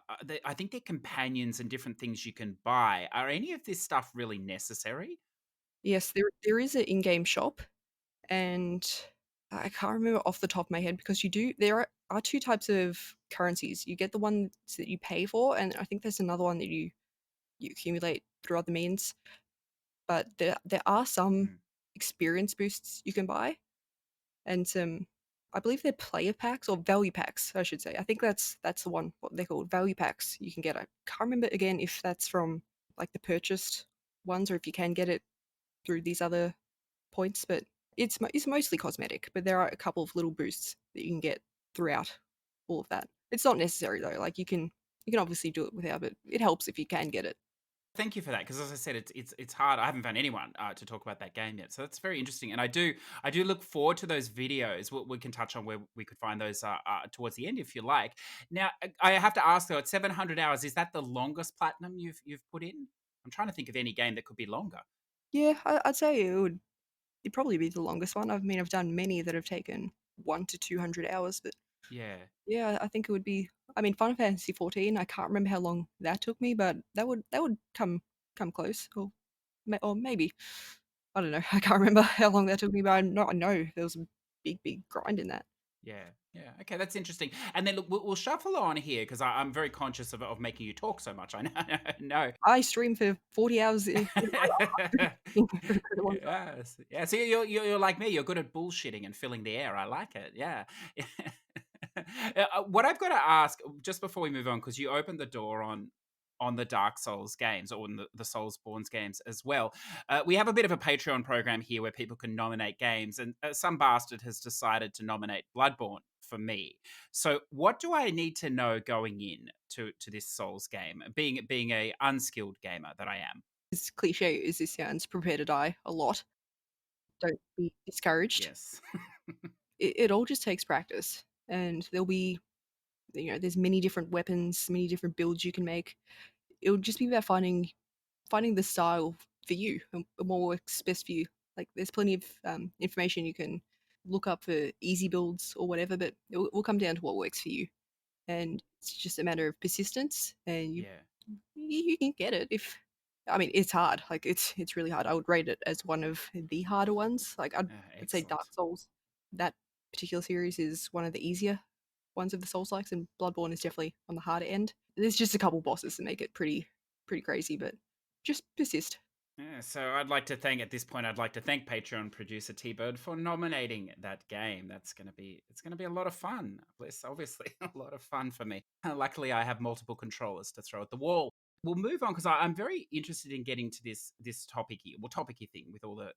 think they're companions and different things you can buy. Are any of this stuff really necessary? Yes, there is an in-game shop, and I can't remember off the top of my head because there are two types of currencies. You get the ones that you pay for, and I think there's another one that you accumulate through other means. But there are some Mm. experience boosts you can buy, and some, I believe they're player packs or value packs, I should say. I think that's the one, what they're called, value packs you can get. I can't remember again if that's from like the purchased ones or if you can get it through these other points, but it's mostly cosmetic. But there are a couple of little boosts that you can get throughout all of that. It's not necessary though. Like you can obviously do it without, but it helps if you can get it. Thank you for that, because as I said, it's hard. I haven't found anyone to talk about that game yet, so that's very interesting. And I do look forward to those videos. We can touch on where we could find those towards the end if you like. Now, I have to ask though, at 700 hours, is that the longest platinum you've put in? I'm trying to think of any game that could be longer. Yeah, I'd say it'd probably be the longest one. I mean, I've done many that have taken 1 to 200 hours, but Yeah. yeah, I think it would be. I mean, Final Fantasy 14. I can't remember how long that took me, but that would come close, or maybe I don't know. I can't remember how long that took me, but I know there was a big grind in that. Yeah, yeah. Okay, that's interesting. And then look, we'll shuffle on here because I'm very conscious of making you talk so much. I know. No. I streamed for 40 hours in for a long time. Yes. Yeah. So you're like me. You're good at bullshitting and filling the air. I like it. Yeah. What I've got to ask just before we move on, because you opened the door on the Dark Souls games or on the Soulsborne's games as well. We have a bit of a Patreon program here where people can nominate games, and some bastard has decided to nominate Bloodborne for me. So, what do I need to know going in to this Souls game, being a unskilled gamer that I am? As cliche as this sounds, prepare to die a lot. Don't be discouraged. Yes. It all just takes practice, and there's many different weapons, many different builds you can make. It would just be about finding the style for you and what works best for you. Like there's plenty of information you can look up for easy builds or whatever, but it will come down to what works for you, and it's just a matter of persistence, and you Yeah. you can get it. If I mean, it's hard. Like it's really hard. I would rate it as one of the harder ones. Like I'd say Dark Excellent. Souls, that particular series is one of the easier ones of the Souls likes, and Bloodborne is definitely on the harder end. There's just a couple bosses that make it pretty crazy, but just persist. Yeah, so at this point, I'd like to thank Patreon producer T Bird for nominating that game. It's gonna be a lot of fun. Bliss, obviously, a lot of fun for me. Luckily, I have multiple controllers to throw at the wall. We'll move on because I'm very interested in getting to this topicy thing with all the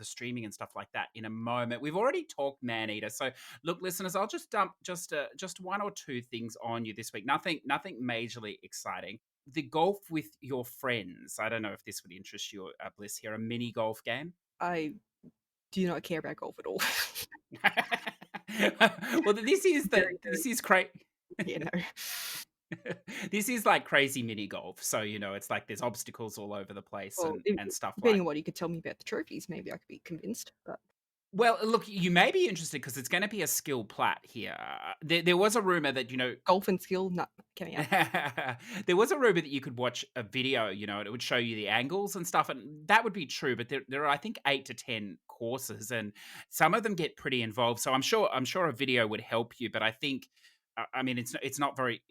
streaming and stuff like that in a moment. We've already talked Maneater, so look, listeners, I'll just dump just one or two things on you this week. Nothing majorly exciting. The golf with your friends. I don't know if this would interest you, Bliss. Here, a mini golf game. I do not care about golf at all. Well, Very, this very, is great. no. This is like crazy mini golf. So it's like there's obstacles all over the place Well, and stuff depending like. on what you could tell me about the trophies, maybe I could be convinced. But Well, look, you may be interested because it's going to be a skill plat here. There was a rumor that golf and skill, not coming out. there was a rumor that you could watch a video, and it would show you the angles and stuff, and that would be true. But there are, I think, 8 to 10 courses, and some of them get pretty involved. So I'm sure a video would help you. But I think, I mean, it's not very,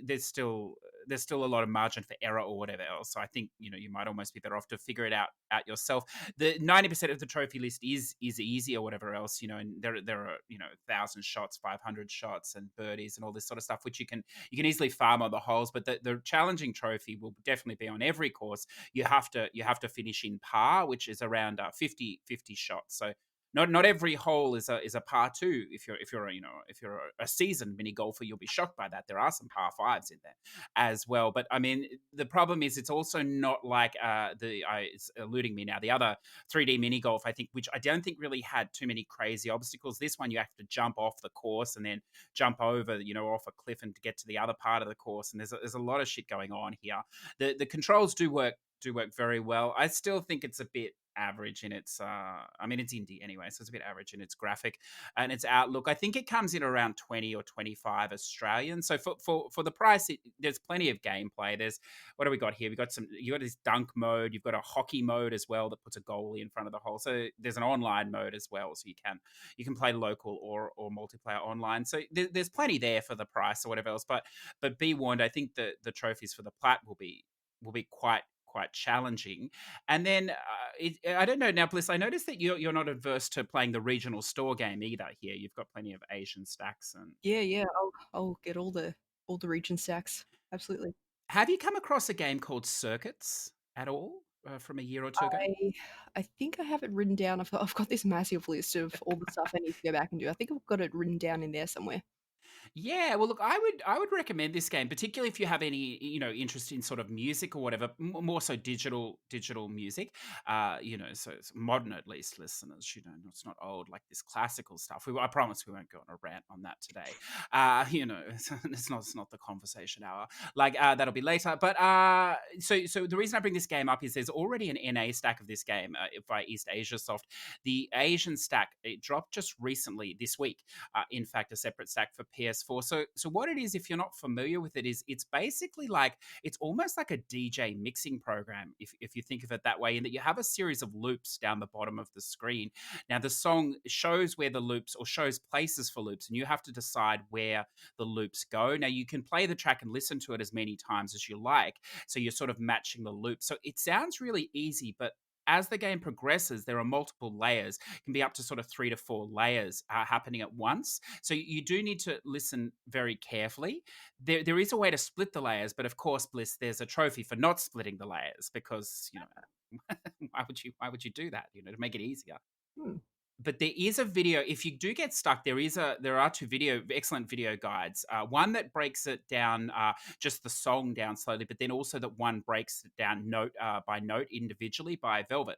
there's still a lot of margin for error or whatever else. So I think you might almost be better off to figure it out yourself. The 90% of the trophy list is easy or whatever else, and there are 1,000 shots, 500 shots, and birdies and all this sort of stuff, which you can easily farm on the holes. But the challenging trophy will definitely be on every course. You have to finish in par, which is around 50 shots. So not every hole is a par two. If you're a seasoned mini golfer, you'll be shocked by that. There are some par fives in there as well. But I mean, the problem is it's also not like it's eluding me now. The other 3D mini golf, I think, which I don't think really had too many crazy obstacles. This one you have to jump off the course and then jump over, off a cliff and to get to the other part of the course. And there's a lot of shit going on here. The controls do work very well. I still think it's a bit average in its. I mean, it's indie anyway, so it's a bit average in its graphic and its outlook. I think it comes in around 20 or 25 Australian. So for the price, there's plenty of gameplay. There's what do we got here? We got some. You got this dunk mode. You've got a hockey mode as well that puts a goalie in front of the hole. So there's an online mode as well, so you can play local or multiplayer online. So there's plenty there for the price or whatever else. But be warned, I think the trophies for the plat will be quite challenging. And then I don't know now, Bliss. I noticed that you're not adverse to playing the regional store game either. Here, you've got plenty of Asian stacks. And Yeah, yeah, I'll get all the region stacks. Absolutely. have you come across a game called Circuits at all from a year or two ago? I think I have it written down. I've got this massive list of all the stuff I need to go back and do. I think I've got it written down in there somewhere. Yeah, well, look, I would recommend this game, particularly if you have any interest in sort of music or whatever, more so digital music. So it's modern at least, listeners. It's not old like this classical stuff. I promise we won't go on a rant on that today. It's not the conversation hour. Like that'll be later. But so the reason I bring this game up is there's already an NA stack of this game by East Asia Soft. The Asian stack it dropped just recently this week. In fact, a separate stack for PS4. So what it is, if you're not familiar with it, is it's basically like it's almost like a DJ mixing program, if you think of it that way, in that you have a series of loops down the bottom of the screen. Now the song shows where the loops or shows places for loops, and you have to decide where the loops go. Now you can play the track and listen to it as many times as you like, so you're sort of matching the loop. So it sounds really easy, but as the game progresses, there are multiple layers. It can be up to sort of 3 to 4 layers happening at once. So you do need to listen very carefully. There is a way to split the layers, but of course, Bliss, there's a trophy for not splitting the layers because why would you do that? To make it easier. Hmm. But there is a video. If you do get stuck, there are two excellent video guides. One that breaks it down, just the song down slowly, but then also that one breaks it down note by note individually by Velvet,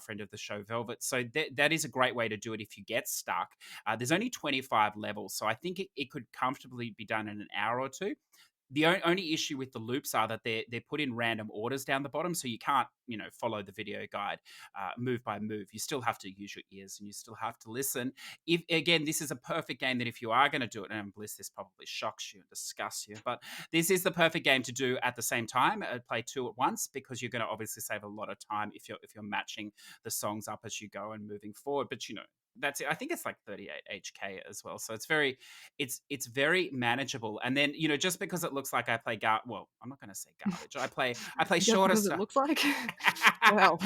friend of the show Velvet. So that is a great way to do it if you get stuck. There's only 25 levels, so I think it could comfortably be done in an hour or two. The only issue with the loops are that they're put in random orders down the bottom, so you can't follow the video guide move by move. You still have to use your ears and you still have to listen. If again, this is a perfect game that if you are going to do it, and Bliss, this probably shocks you and disgusts you, but this is the perfect game to do at the same time. Play two at once because you're going to obviously save a lot of time if you're matching the songs up as you go and moving forward. But that's it. I think it's like 38 HK as well, so it's very manageable. And then just because it looks like I play well, I'm not going to say garbage. I play Just shorter because it stuff. looks like. Wow.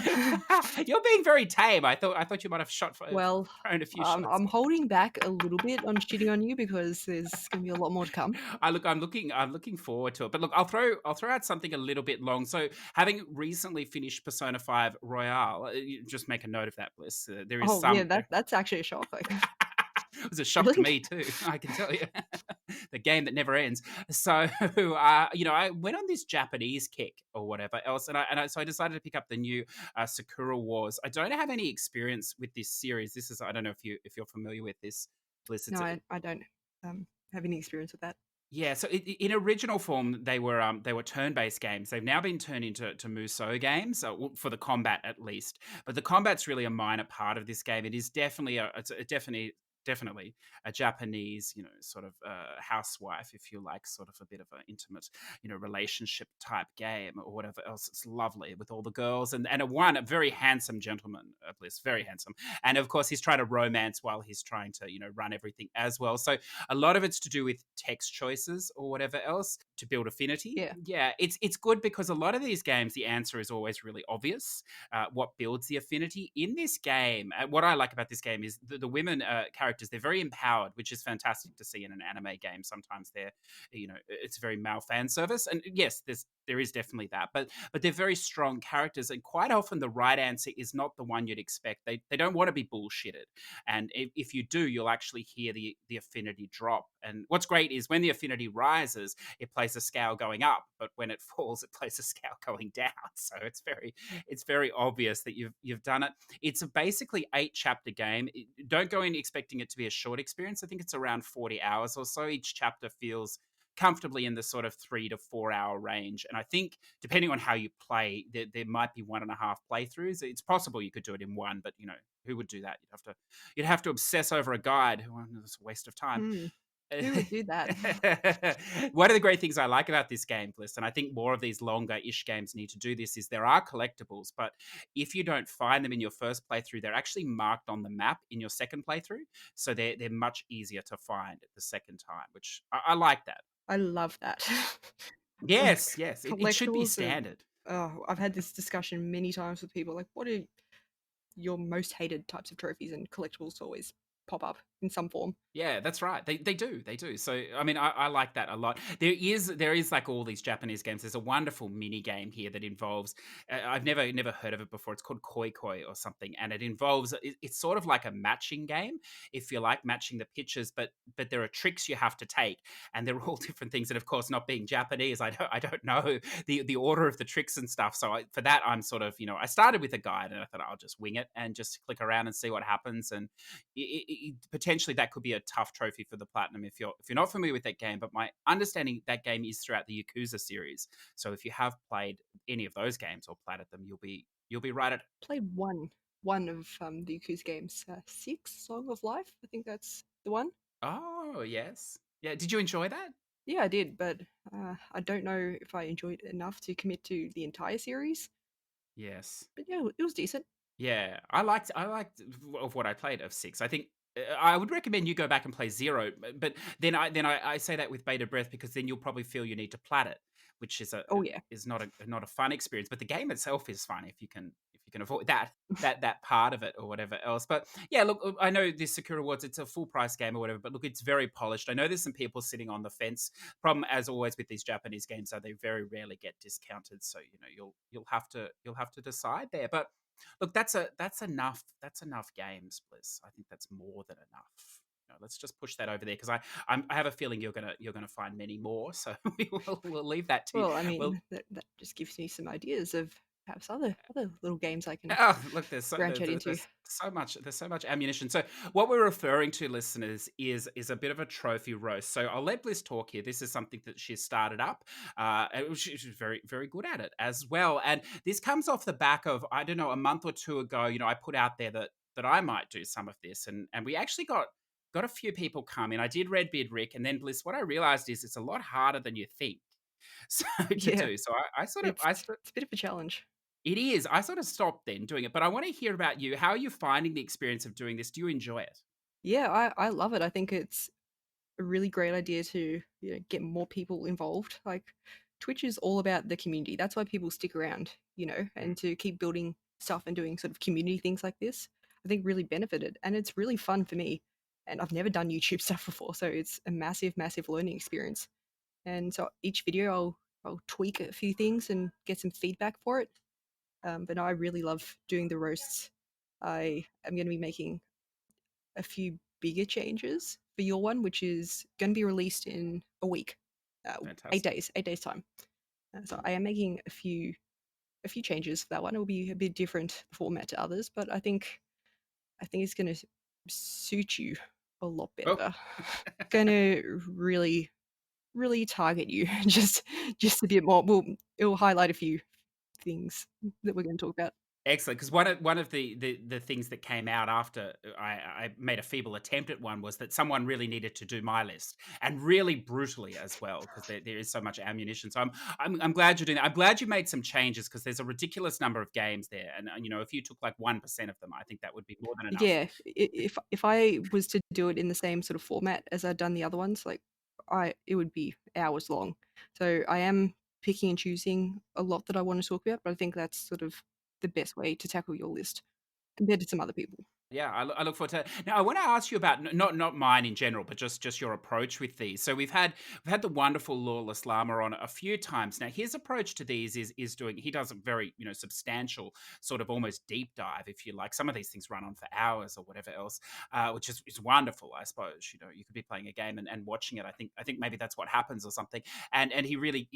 You're being very tame. I thought you might have Well, thrown a few shots. I'm holding back a little bit on shitting on you because there's gonna be a lot more to come. I'm looking forward to it. But look, I'll throw out something a little bit long. So, having recently finished Persona 5 Royale, just make a note of that, Bliss. There is Oh some. yeah, that's actually a shock. Like, It was a shock to me too, I can tell you. The game that never ends. So, I went on this Japanese kick or whatever else, so I decided to pick up the new Sakura Wars. I don't have any experience with this series. This is I don't know if you're familiar with this, Bliss. no, I don't have any experience with that. Yeah, so in original form, they were turn-based games. They've now been turned into Musou games, for the combat at least. But the combat's really a minor part of this game. It is definitely definitely a Japanese, sort of housewife, if you like, sort of a bit of an intimate, relationship type game or whatever else. It's lovely with all the girls and a very handsome gentleman, Bliss, very handsome. And of course, he's trying to romance while he's trying to, run everything as well. So a lot of it's to do with text choices or whatever else to build affinity. Yeah, it's good because a lot of these games, the answer is always really obvious. What builds the affinity in this game? What I like about this game is the women characters. They're very empowered, which is fantastic to see in an anime game. Sometimes it's very male fan service, and yes, there is definitely that, but they're very strong characters, and quite often the right answer is not the one you'd expect. They don't want to be bullshitted, and if you do, you'll actually hear the affinity drop. And what's great is when the affinity rises, it plays a scale going up, but when it falls, it plays a scale going down. So it's very obvious that you've done it. It's a basically 8-chapter game. Don't go in expecting it to be a short experience. I think it's around 40 hours or so. Each chapter feels comfortably in the sort of 3 to 4 hour range. And I think depending on how you play, there might be 1.5 playthroughs. It's possible you could do it in one, but who would do that? You'd have to obsess over a guide. Well, it's a waste of time. Hmm. Who would do that? One of the great things I like about this game, Bliss, and I think more of these longer-ish games need to do this, is there are collectibles, but if you don't find them in your first playthrough, they're actually marked on the map in your second playthrough, so they're much easier to find the second time, which I like that. I love that. Like Yes, yes, it should be collectibles are. standard. Oh, I've had this discussion many times with people. Like, what are your most hated types of trophies? And collectibles always pop up in some form. Yeah, that's right. They do. So I mean, I like that a lot. There is like all these Japanese games. There's a wonderful mini game here that involves. I've never heard of it before. It's called Koi Koi or something, and it involves. It's sort of like a matching game, if you like, matching the pictures. But there are tricks you have to take, and they're all different things. And of course, not being Japanese, I don't know the order of the tricks and stuff. So for that, I'm sort of I started with a guide, and I thought I'll just wing it and just click around and see what happens. And potentially that could be a tough trophy for the platinum if you're not familiar with that game. But my understanding that game is throughout the Yakuza series. So if you have played any of those games or platted them, you'll be right at. Played one of the Yakuza games, Six Song of Life. I think that's the one. Oh yes, yeah. Did you enjoy that? Yeah, I did, but I don't know if I enjoyed it enough to commit to the entire series. Yes. But yeah, it was decent. Yeah, I liked of what I played of six. I think I would recommend you go back and play zero, but then I say that with bated breath because then you'll probably feel you need to plat it, which Oh yeah, is not a fun experience. But the game itself is fun if you can avoid that part of it or whatever else. But yeah, look, I know this Sakura Wars, it's a full price game or whatever, but look, it's very polished. I know there's some people sitting on the fence. Problem as always with these Japanese games are they very rarely get discounted, so you'll have to decide there. But look, that's enough games, Bliss. I think that's more than enough. Let's just push that over there because I have a feeling you're gonna find many more. So we'll leave that to you. well, I Well, mean that just gives me some ideas of perhaps other little games I can oh, look, there's so branch out into. there's so much ammunition. So what we're referring to, listeners, is a bit of a trophy roast. So I'll let Bliss talk here. This is something that she started up. She's very very good at it as well. And this comes off the back of I don't know a month or two ago. I put out there that I might do some of this, and we actually got a few people come in. I did Red Beard Rick, and then Bliss. What I realized is it's a lot harder than you think. So to Yeah, do. So I sort of it's I sort it's a bit of a challenge. it is. I sort of stopped then doing it, but I want to hear about you. How are you finding the experience of doing this? Do you enjoy it? Yeah, I love it. I think it's a really great idea to get more people involved. Like Twitch is all about the community. That's why people stick around, Mm, and to keep building stuff and doing sort of community things like this. I think really benefited, and it's really fun for me. And I've never done YouTube stuff before, so it's a massive, massive learning experience. And so each video, I'll tweak a few things and get some feedback for it. But no, I really love doing the roasts. I am going to be making a few bigger changes for your one, which is going to be released in a week, 8 fantastic. days, 8 days time. So I am making a few changes for that one. It will be a bit different format to others, but I think it's going to suit you a lot Oh, better. Going to really target you just a bit more. Well, it will highlight a few things that we're going to talk about. excellent. Because one of the things that came out after I made a feeble attempt at one was that someone really needed to do my list and really brutally as well because there is so much ammunition. So I'm glad you're doing that. I'm glad you made some changes because there's a ridiculous number of games there, and if you took like 1% of them, I think that would be more than enough. Yeah, if I was to do it in the same sort of format as I've done the other ones, like it would be hours long. So I am picking and choosing a lot that I want to talk about, but I think that's sort of the best way to tackle your list compared to some other people. Yeah, I look forward to it. Now, I want to ask you about not mine in general, but just your approach with these. So we've had the wonderful Lawless Llama on a few times. Now, his approach to these is doing. He does a very substantial sort of almost deep dive, if you like. Some of these things run on for hours or whatever else, which is wonderful. I suppose you could be playing a game and watching it. I think maybe that's what happens or something. And he really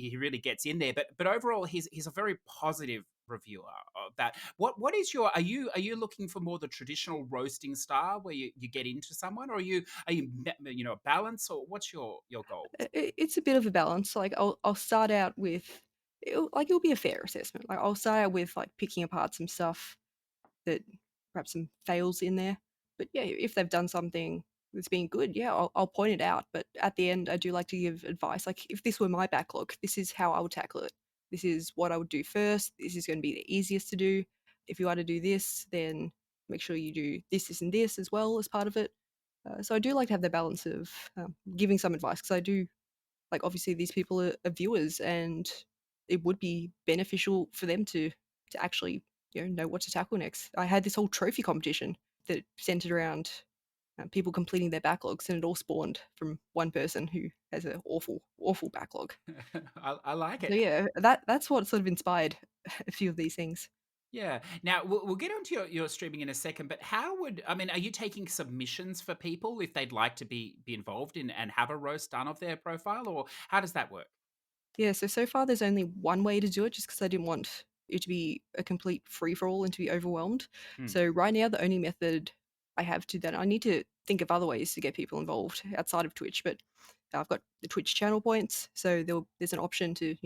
gets in there. But overall, he's a very positive reviewer of that. What is your are you looking for more the traditional roasting style where you get into someone, or are you a balance, or what's your goal? It's a bit of a balance. Like I'll start out with it'll be a fair assessment. Like I'll start out with like picking apart some stuff that perhaps some fails in there. But yeah, if they've done something that's been good, yeah, I'll point it out. But at the end, I do like to give advice. Like if this were my backlog, this is how I would tackle it. This is what I would do first. This is going to be the easiest to do. If you are to do this, then make sure you do this, and this as well as part of it. So I do like to have the balance of giving some advice because I do like obviously these people are viewers and it would be beneficial for them to actually know what to tackle next. I had this whole trophy competition that centered around people completing their backlogs, and it all spawned from one person who has an awful backlog. I like So it. yeah, that's what sort of inspired a few of these things. Yeah. Now we'll get onto your streaming in a second, but how would I mean? Are you taking submissions for people if they'd like to be involved in and have a roast done of their profile, or how does that work? Yeah, so far there's only one way to do it just because I didn't want it to be a complete free for all and to be overwhelmed. Hmm. So right now the only method I have to that I need to think of other ways to get people involved outside of Twitch, but I've got the Twitch channel points, so there's an option to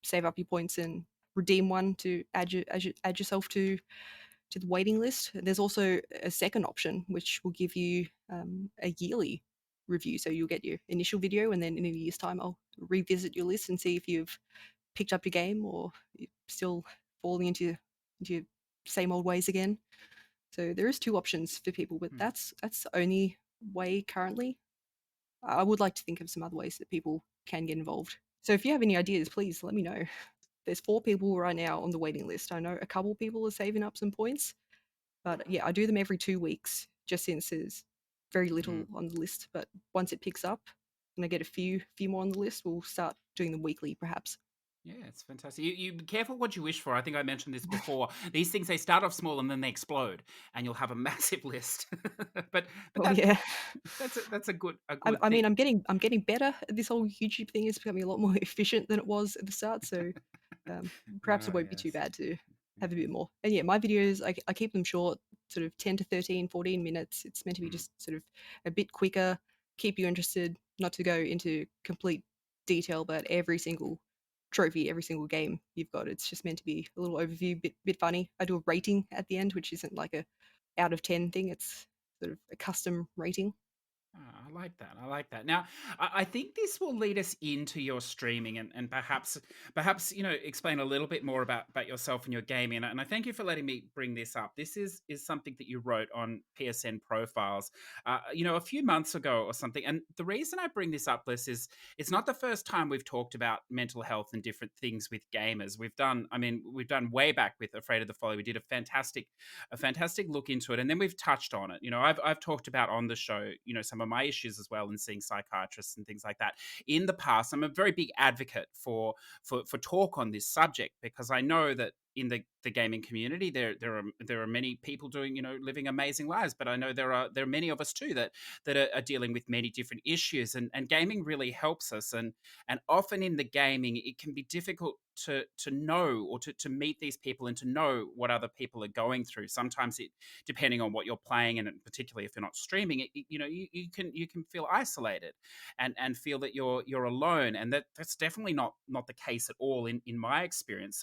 save up your points and redeem one to add yourself to the waiting list. There's also a second option which will give you a yearly review. So you'll get your initial video, and then in a year's time, I'll revisit your list and see if you've picked up your game or you're still falling into your same old ways again. So there is two options for people, but Hmm. that's the only way currently. I would like to think of some other ways that people can get involved. So if you have any ideas, please let me know. There's 4 people right now on the waiting list. I know a couple people are saving up some points, but yeah, I do them every 2 weeks, just since there's very Hmm. little on the list. But once it picks up and I get a few more on the list, we'll start doing them weekly, perhaps. Yeah, it's fantastic. You be careful what you wish for. I think I mentioned this before. These things they start off small and then they explode, and you'll have a massive list. But Oh yeah. that's a good I, I thing. mean, I'm getting better. This whole YouTube thing is becoming a lot more efficient than it was at the start. So perhaps it won't be too Yes. bad to have a bit Yes. more. And yeah, my videos, I keep them short, sort of 10 to 13, 14 minutes. It's meant to be Mm. just sort of a bit quicker, keep you interested, not to go into complete detail about every single trophy, every single game you've got. It's just meant to be a little overview, bit funny. I do a rating at the end, which isn't like a out of 10 thing. It's sort of a custom rating. Ah, I like that. I like that. Now, I think this will lead us into your streaming and perhaps explain a little bit more about yourself and your gaming. And I thank you for letting me bring this up. This is something that you wrote on PSN profiles, a few months ago or something. And the reason I bring this up, Bliss, is it's not the first time we've talked about mental health and different things with gamers. We've done way back with Afraid of the Folly. We did a fantastic look into it, and then we've touched on it. I've talked about on the show, some of my issues as well, and seeing psychiatrists and things like that in the past. I'm a very big advocate for talk on this subject because I know that in the gaming community there are many people doing living amazing lives, but I know there are many of us too that are dealing with many different issues, and gaming really helps us, and often in the gaming it can be difficult to know or to meet these people and to know what other people are going through. Sometimes it depending on what you're playing, and particularly if you're not streaming it, you can feel isolated and feel that you're alone, and that's definitely not the case at all in my experience.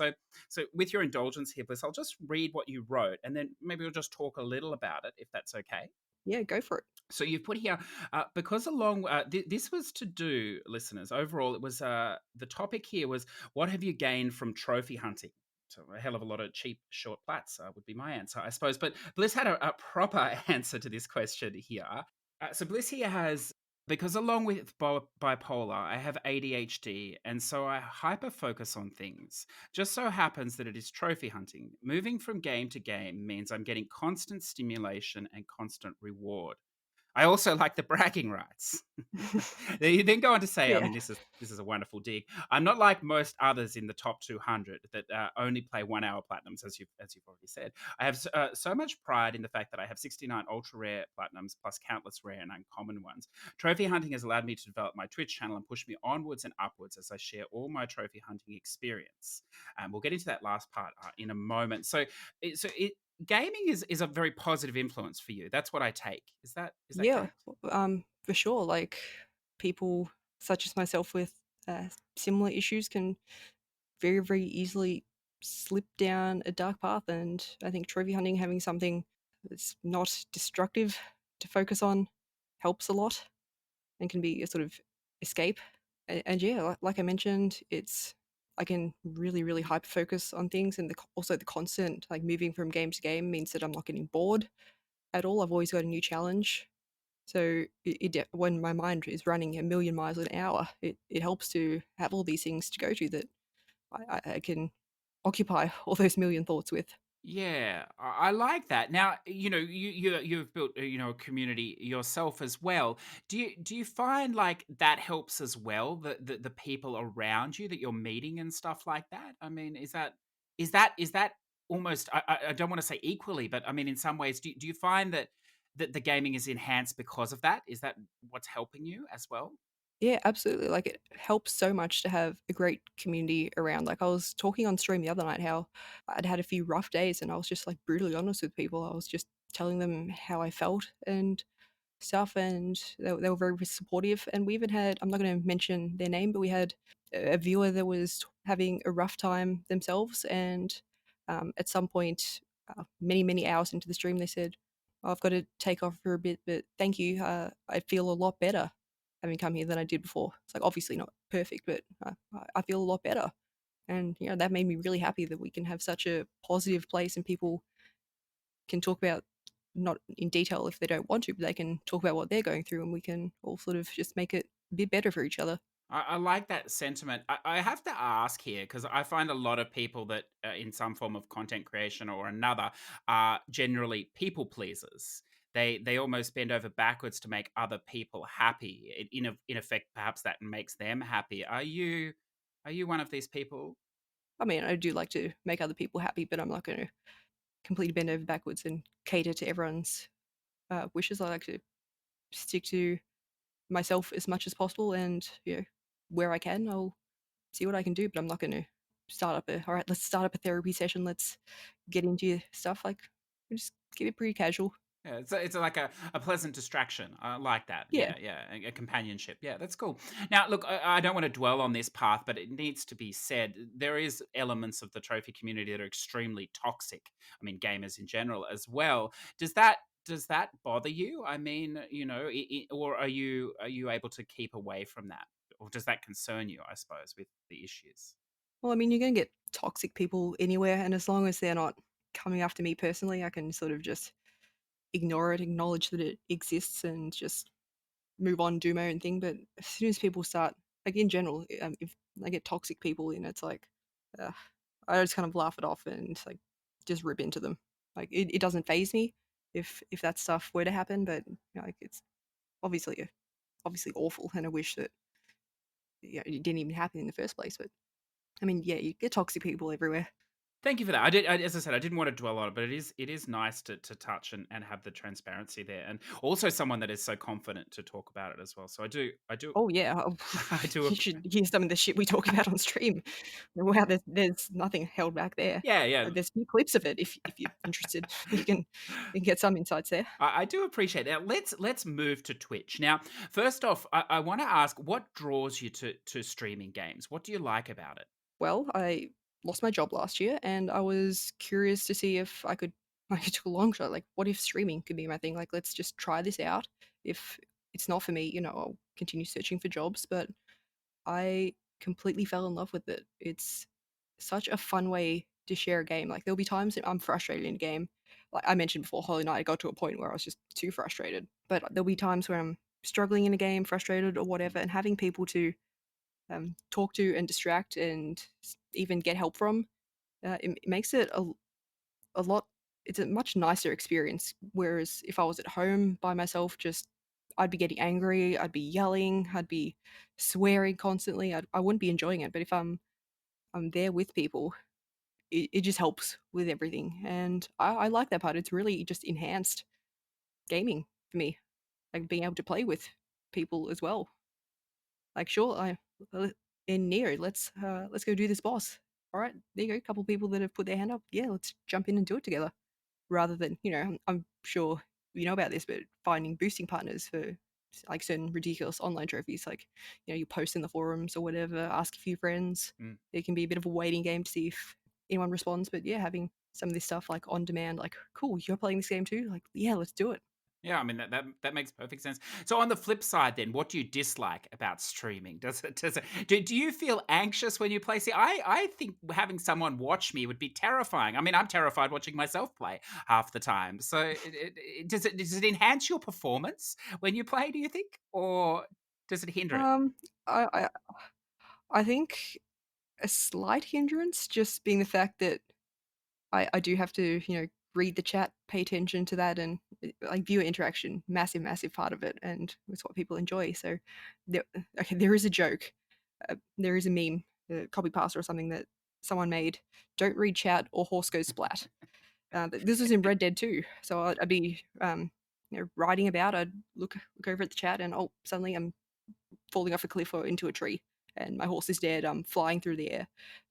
So with your indulgence here, Bliss, I'll just read what you wrote, and then maybe we'll just talk a little about it, if that's okay. Yeah, go for it. So you've put here, because this was to do, listeners, overall, it was the topic here was, what have you gained from trophy hunting? So a hell of a lot of cheap short plats would be my answer, I suppose. But Bliss had a proper answer to this question here. So Bliss here has, because along with bipolar, I have ADHD, and so I hyper focus on things. Just so happens that it is trophy hunting. Moving from game to game means I'm getting constant stimulation and constant reward. I also like the bragging rights. You then go on to say, I Yeah. mean, this is a wonderful dig. I'm not like most others in the top 200 that only play 1 hour platinums, as you've already said. I have so much pride in the fact that I have 69 ultra rare platinums plus countless rare and uncommon ones. Trophy hunting has allowed me to develop my Twitch channel and push me onwards and upwards as I share all my trophy hunting experience. We'll get into that last part in a moment. So gaming is a very positive influence for you. That's what I take. Is that Yeah, correct? for sure. Like people such as myself with similar issues can very, very easily slip down a dark path. And I think trophy hunting, having something that's not destructive to focus on, helps a lot and can be a sort of escape. And yeah, like I mentioned, it's I can really, really hyper focus on things, and also the constant like moving from game to game means that I'm not getting bored at all. I've always got a new challenge. So when my mind is running a million miles an hour, it helps to have all these things to go to that I can occupy all those million thoughts with. Yeah, I like that. Now, you've built a community yourself as well. Do you find like that helps as well, the people around you that you're meeting and stuff like that? I mean, is that almost I don't want to say equally, but I mean in some ways, do you find that the gaming is enhanced because of that? Is that what's helping you as well? Yeah, absolutely. Like it helps so much to have a great community around. Like I was talking on stream the other night how I'd had a few rough days and I was just like brutally honest with people. I was just telling them how I felt and stuff, and they were very supportive. And we even had, I'm not going to mention their name, but we had a viewer that was having a rough time themselves. And at some point, many, many hours into the stream, they said, "Oh, I've got to take off for a bit, but thank you. I feel a lot better having come here than I did before." It's like obviously not perfect, but I feel a lot better. And that made me really happy that we can have such a positive place and people can talk about, not in detail if they don't want to, but they can talk about what they're going through and we can all sort of just make it a bit better for each other. I like that sentiment. I have to ask here because I find a lot of people that, in some form of content creation or another, are generally people pleasers. They almost bend over backwards to make other people happy. In effect, perhaps that makes them happy. Are you one of these people? I mean, I do like to make other people happy, but I'm not going to completely bend over backwards and cater to everyone's wishes. I like to stick to myself as much as possible, and where I can, I'll see what I can do. But I'm not going to start up all right, let's start up a therapy session. Let's get into stuff. Like, just keep it pretty casual. Yeah, it's like a pleasant distraction. I like that. Yeah. Yeah, yeah, a companionship. Yeah, that's cool. Now, look, I don't want to dwell on this path, but it needs to be said. There is elements of the trophy community that are extremely toxic. I mean, gamers in general as well. Does that bother you? I mean, or are you able to keep away from that, or does that concern you? I suppose with the issues. Well, I mean, you're going to get toxic people anywhere, and as long as they're not coming after me personally, I can sort of just ignore it, acknowledge that it exists, and just move on, do my own thing. But as soon as people start, like in general, if I get toxic people in, it's like uh, I just kind of laugh it off and like just rip into them. Like it doesn't phase me if that stuff were to happen, but like it's obviously obviously awful, and I wish that it didn't even happen in the first place. But I mean, yeah, you get toxic people everywhere. Thank you for that. As I said, I didn't want to dwell on it, but it is nice to touch and have the transparency there, and also someone that is so confident to talk about it as well. So I do, Oh yeah, I do. you should hear some of the shit we talk about on stream. Wow, there's nothing held back there. Yeah, yeah. There's a few clips of it if you're interested. You can get some insights there. I do appreciate that. Let's move to Twitch now. First off, I want to ask what draws you to streaming games. What do you like about it? Well, I lost my job last year, and I was curious to see if I could. I took a long shot. Like, what if streaming could be my thing? Like, let's just try this out. If it's not for me, I'll continue searching for jobs. But I completely fell in love with it. It's such a fun way to share a game. Like there'll be times that I'm frustrated in a game. Like I mentioned before, Holy Night, I got to a point where I was just too frustrated. But there'll be times where I'm struggling in a game, frustrated or whatever, and having people to talk to and distract and even get help from, it makes it a lot. It's a much nicer experience. Whereas if I was at home by myself, just I'd be getting angry, I'd be yelling, I'd be swearing constantly. I wouldn't be enjoying it. But if I'm there with people, it just helps with everything, and I like that part. It's really just enhanced gaming for me, like being able to play with people as well. Like, sure, uh, in Neo, let's go do this boss. All right, there you go. A couple people that have put their hand up. Yeah, let's jump in and do it together. Rather than, I'm sure you know about this, but finding boosting partners for like certain ridiculous online trophies, like you post in the forums or whatever, ask a few friends. Mm. It can be a bit of a waiting game to see if anyone responds. But yeah, having some of this stuff like on demand, like, cool, you're playing this game too. Like, yeah, let's do it. Yeah, I mean that makes perfect sense. So on the flip side, then, what do you dislike about streaming? Do you feel anxious when you play? See, I think having someone watch me would be terrifying. I mean, I'm terrified watching myself play half the time. So does it enhance your performance when you play? Do you think, or does it hinder it? Um, I I, I think a slight hindrance just being the fact that I do have to, read the chat, pay attention to that, and like viewer interaction, massive, massive part of it, and it's what people enjoy. So, there, okay, there is a joke, there is a meme, copy pasta or something that someone made. Don't read chat or horse goes splat. This was in Red Dead 2, so I'd be writing about. I'd look over at the chat, and oh, suddenly I'm falling off a cliff or into a tree, and my horse is dead. I'm flying through the air.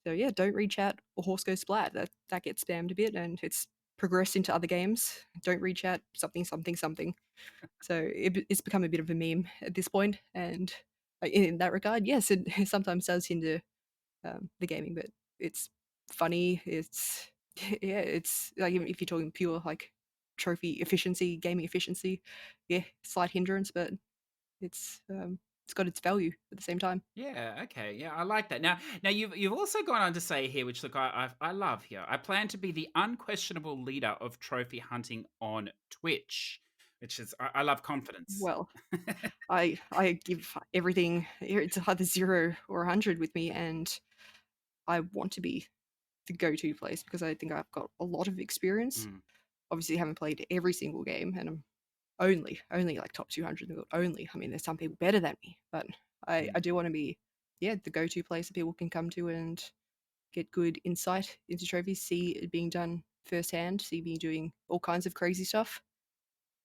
So yeah, don't read chat or horse goes splat. That gets spammed a bit, and it's progressed into other games. Don't read chat, something something something. So it's become a bit of a meme at this point, and in that regard, yes, it sometimes does hinder the gaming, but it's funny. It's yeah, it's like even if you're talking pure like trophy efficiency, gaming efficiency, yeah, slight hindrance, but it's got its value at the same time. Yeah. Okay. Yeah, I like that. Now you've also gone on to say here, which look I love here. I plan to be the unquestionable leader of trophy hunting on Twitch, which is I love confidence. Well, I give everything. It's either 0 or 100 with me, and I want to be the go-to place because I think I've got a lot of experience. Mm, Obviously, I haven't played every single game, and I'm only like top 200 in the world. Only, I mean, there's some people better than me, but I mm. do want to be, yeah, the go-to place that people can come to and get good insight into trophies, see it being done firsthand, see me doing all kinds of crazy stuff,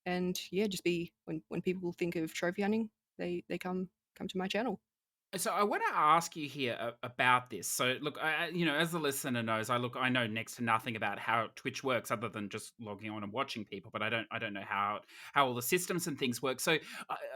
and yeah, just be when people think of trophy hunting, they come to my channel. So I want to ask you here about this. So look, as the listener knows, I know next to nothing about how Twitch works, other than just logging on and watching people. But I don't know how all the systems and things work. So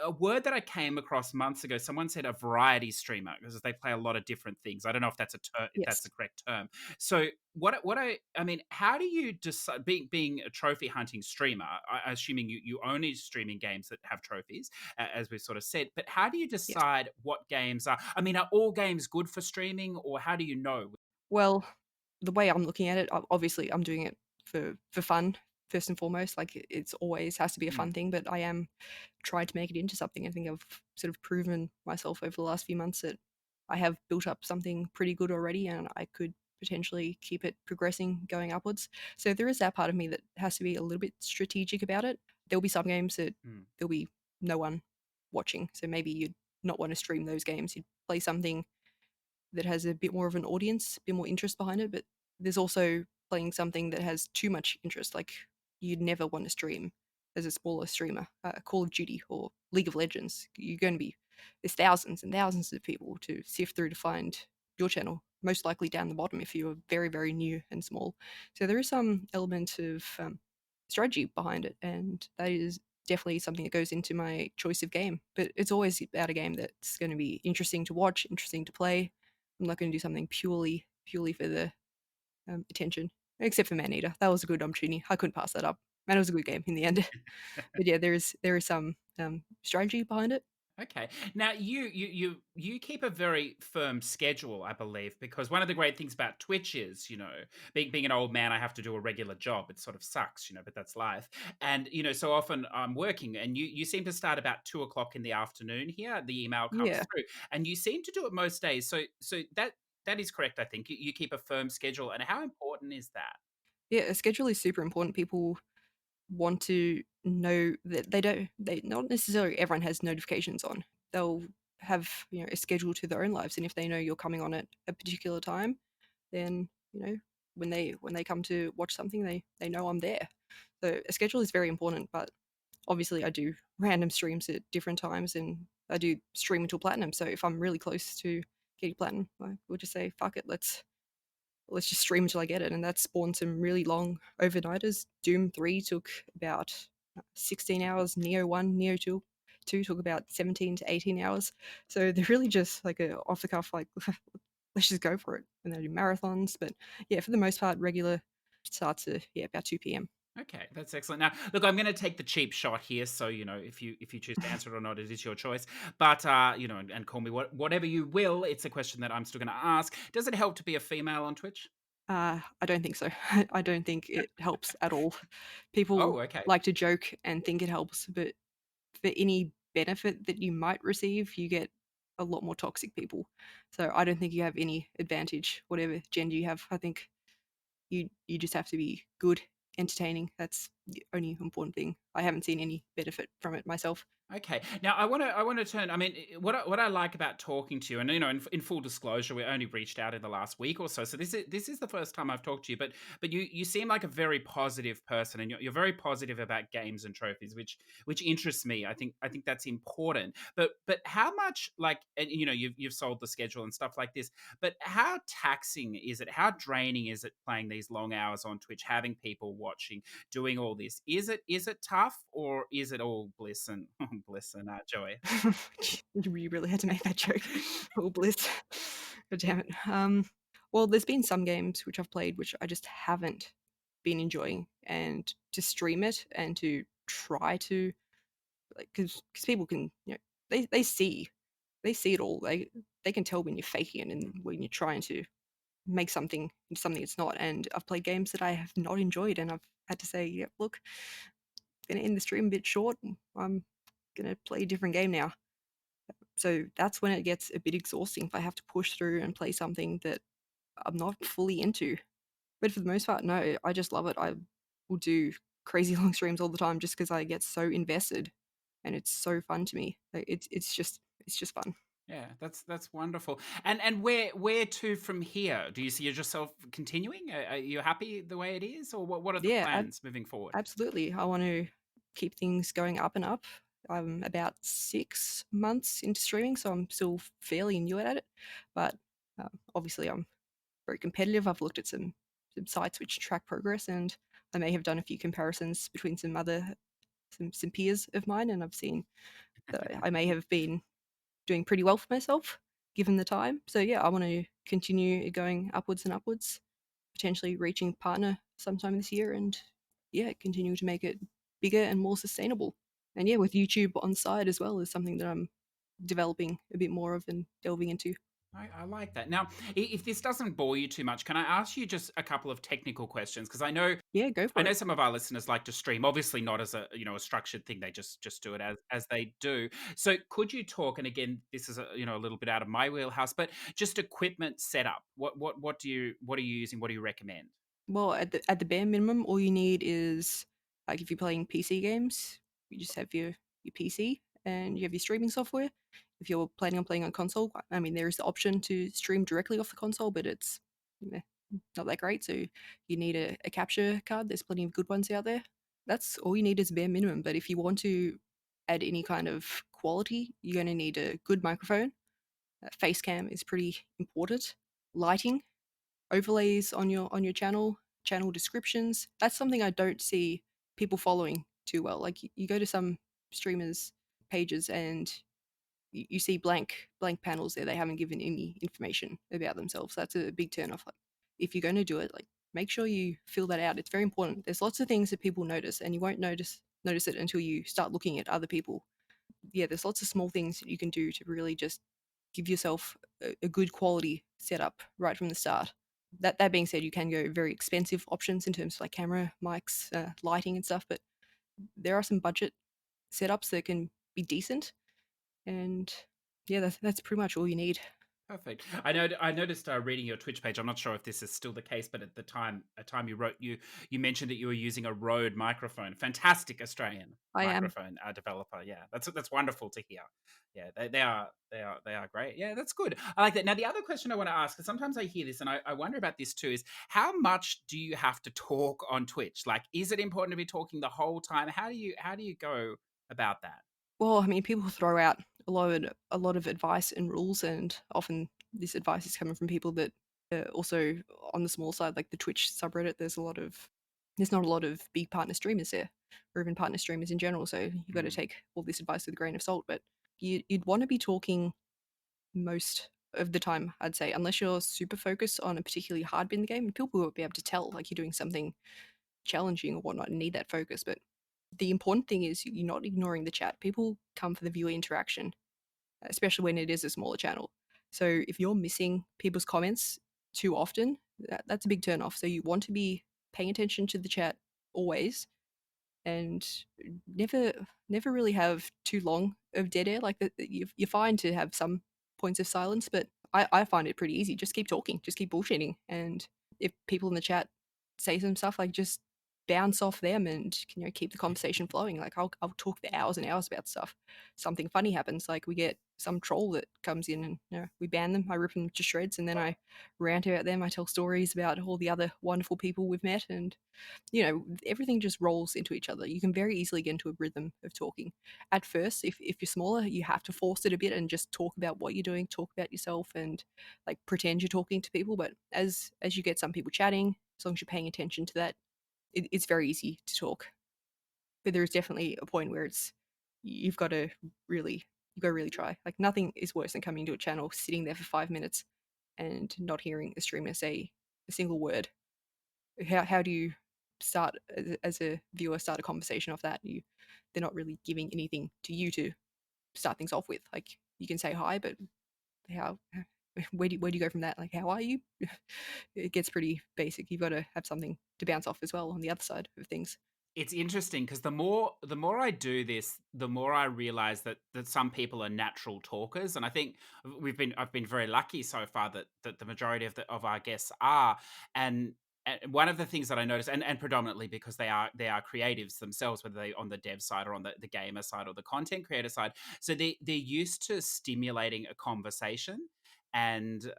a word that I came across months ago, someone said a variety streamer because they play a lot of different things. I don't know if if that's Yes. the correct term. So what I mean, how do you decide being a trophy hunting streamer? Assuming you only streaming games that have trophies, as we've sort of said. But how do you Yes. decide what games are? I mean, are all games good for streaming, or how do you know? Well, the way I'm looking at it, obviously, I'm doing it for fun first and foremost. Like it's always has to be a Mm, fun thing, but I am trying to make it into something. I think I've sort of proven myself over the last few months that I have built up something pretty good already, and I could potentially keep it progressing, going upwards. So there is that part of me that has to be a little bit strategic about it. There'll be some games that mm, there'll be no one watching, so maybe you'd not want to stream those games. You'd play something that has a bit more of an audience, a bit more interest behind it. But there's also playing something that has too much interest. Like you'd never want to stream as a smaller streamer, Call of Duty or League of Legends. You're going to be there's thousands and thousands of people to sift through to find your channel. Most likely down the bottom if you're very very new and small. So there is some element of strategy behind it, and that is definitely something that goes into my choice of game. But it's always about a game that's going to be interesting to watch, interesting to play. I'm not going to do something purely for the attention, except for Maneater. That was a good opportunity. I couldn't pass that up. Man, it was a good game in the end. But yeah, there is some strategy behind it. okay. Now you keep a very firm schedule, I believe, because one of the great things about Twitch is, being an old man, I have to do a regular job. It sort of sucks, but that's life. And so often I'm working, and you seem to start about 2 o'clock in the afternoon here. The email comes Yeah, through, and you seem to do it most days. So that is correct. I think you keep a firm schedule, and how important is that? yeah. A schedule is super important. People want to know that they not necessarily everyone has notifications on. They'll have, a schedule to their own lives, and if they know you're coming on at a particular time, then, when they come to watch something, they know I'm there. So a schedule is very important, but obviously I do random streams at different times, and I do stream until platinum. So if I'm really close to getting platinum, I will just say fuck it, let's just stream until I get it. And that spawned some really long overnighters. Doom 3 took about 16 hours, Neo 1, Neo 2 took about 17 to 18 hours. So they're really just like a off the cuff, like, let's just go for it. And they do marathons. But yeah, for the most part, regular starts at about 2 p.m. Okay, that's excellent. Now, look, I'm going to take the cheap shot here, so if you choose to answer it or not, it is your choice. But and call me whatever you will. It's a question that I'm still going to ask. Does it help to be a female on Twitch? I don't think so. I don't think it helps at all. Oh, People okay. like to joke and think it helps, but for any benefit that you might receive, you get a lot more toxic people. So I don't think you have any advantage, whatever gender you have. I think you just have to be good, entertaining. That's the only important thing. I haven't seen any benefit from it myself. Okay. Now I want to turn. I mean, what I like about talking to you, and in full disclosure, we only reached out in the last week or so. So this is the first time I've talked to you, but you seem like a very positive person, and you're very positive about games and trophies, which interests me. I think that's important. But how much, like, and you've sold the schedule and stuff like this, but how taxing is it? How draining is it playing these long hours on Twitch, having people watching, doing all this? Is it tough, or is it all bliss and bliss and joy? You really had to make that joke. Oh, Bliss. God damn it. Well, there's been some games which I've played which I just haven't been enjoying, and to stream it and to try to, like, because people can, they see it all. They can tell when you're faking it and when you're trying to make something into something it's not. And I've played games that I have not enjoyed, and I've had to say, yeah, look, gonna end the stream a bit short. I'm gonna play a different game now. So that's when it gets a bit exhausting if I have to push through and play something that I'm not fully into. But for the most part, no, I just love it. I will do crazy long streams all the time just because I get so invested, and it's so fun to me. Like, it's just fun. Yeah, that's wonderful. And where to from here? Do you see yourself continuing? Are you happy the way it is, or what are the Yeah, plans moving forward? absolutely. I want to keep things going up and up. I'm about 6 months into streaming, so I'm still fairly new at it. But obviously, I'm very competitive. I've looked at some sites which track progress, and I may have done a few comparisons between some peers of mine, and I've seen that I may have been doing pretty well for myself given the time. So yeah, I want to continue going upwards and upwards, potentially reaching partner sometime this year, and yeah, continue to make it bigger and more sustainable. And yeah, with YouTube on side as well is something that I'm developing a bit more of and delving into. I like that. Now, if this doesn't bore you too much, can I ask you just a couple of technical questions? Because I know Yeah, go I for know it. some of our listeners like to stream, obviously not as a structured thing. They just do it as they do. So could you talk? And again, this is a little bit out of my wheelhouse, but just equipment setup. What are you using? What do you recommend? Well, at the bare minimum, all you need is, like, if you're playing PC games, you just have your PC and you have your streaming software. If you're planning on playing on console, I mean, there is the option to stream directly off the console, but it's, meh, not that great. So you need a capture card. There's plenty of good ones out there. That's all you need is bare minimum. But if you want to add any kind of quality, you're going to need a good microphone. Face cam is pretty important. Lighting, overlays on your channel descriptions. That's something I don't see people following too well. Like, you go to some streamers pages and you see blank panels there. They haven't given any information about themselves. That's a big turn off. Like, if you're going to do it, like, make sure you fill that out. It's very important. There's lots of things that people notice, and you won't notice it until you start looking at other people. Yeah, there's lots of small things that you can do to really just give yourself a good quality setup right from the start. That being said, you can go very expensive options in terms of like camera, mics, lighting, and stuff. But there are some budget setups that can be decent, and yeah, that's pretty much all you need. Perfect. I noticed reading your Twitch page. I'm not sure if this is still the case, but at the time, you wrote, you mentioned that you were using a Rode microphone. Fantastic Australian I am. microphone developer. Yeah, that's wonderful to hear. Yeah, they are great. Yeah, that's good. I like that. Now, the other question I want to ask, because sometimes I hear this and I wonder about this too, is how much do you have to talk on Twitch? Like, is it important to be talking the whole time? How do you go about that? Well, I mean, people throw out a lot of advice and rules, and often this advice is coming from people that also on the small side, like the Twitch subreddit. There's not a lot of big partner streamers there, or even partner streamers in general. So you've got to Mm, take all this advice with a grain of salt. But you'd want to be talking most of the time, I'd say, unless you're super focused on a particularly hard bit in the game. And people will be able to tell, like you're doing something challenging or whatnot and need that focus. But the important thing is you're not ignoring the chat. People come for the viewer interaction, especially when it is a smaller channel. So if you're missing people's comments too often, that's a big turn off. So you want to be paying attention to the chat always, and never really have too long of dead air. Like you're fine to have some points of silence, but I find it pretty easy. Just keep talking, just keep bullshitting, and if people in the chat say some stuff, like just bounce off them and keep the conversation flowing. Like I'll talk for hours and hours about stuff. Something funny happens, like we get some troll that comes in and we ban them. I rip them to shreds, and then I rant about them. I tell stories about all the other wonderful people we've met, and everything just rolls into each other. You can very easily get into a rhythm of talking. At first, if you're smaller, you have to force it a bit and just talk about what you're doing, talk about yourself, and like pretend you're talking to people. But as you get some people chatting, as long as you're paying attention to that, it's very easy to talk. But there is definitely a point where you've got to really try. Like nothing is worse than coming to a channel, sitting there for 5 minutes, and not hearing a streamer say a single word. How do you start as a viewer, start a conversation off that? They're not really giving anything to you to start things off with. Like you can say hi, but how where do you go from that? Like how are you? It gets pretty basic. You've got to have something to bounce off as well on the other side of things. It's interesting because the more I do this, the more I realize that some people are natural talkers, and I think I've been very lucky so far that the majority of our guests are, and. And one of the things that I noticed, and predominantly because they are creatives themselves, whether they on the dev side or on the gamer side or the content creator side, so they're used to stimulating a conversation, and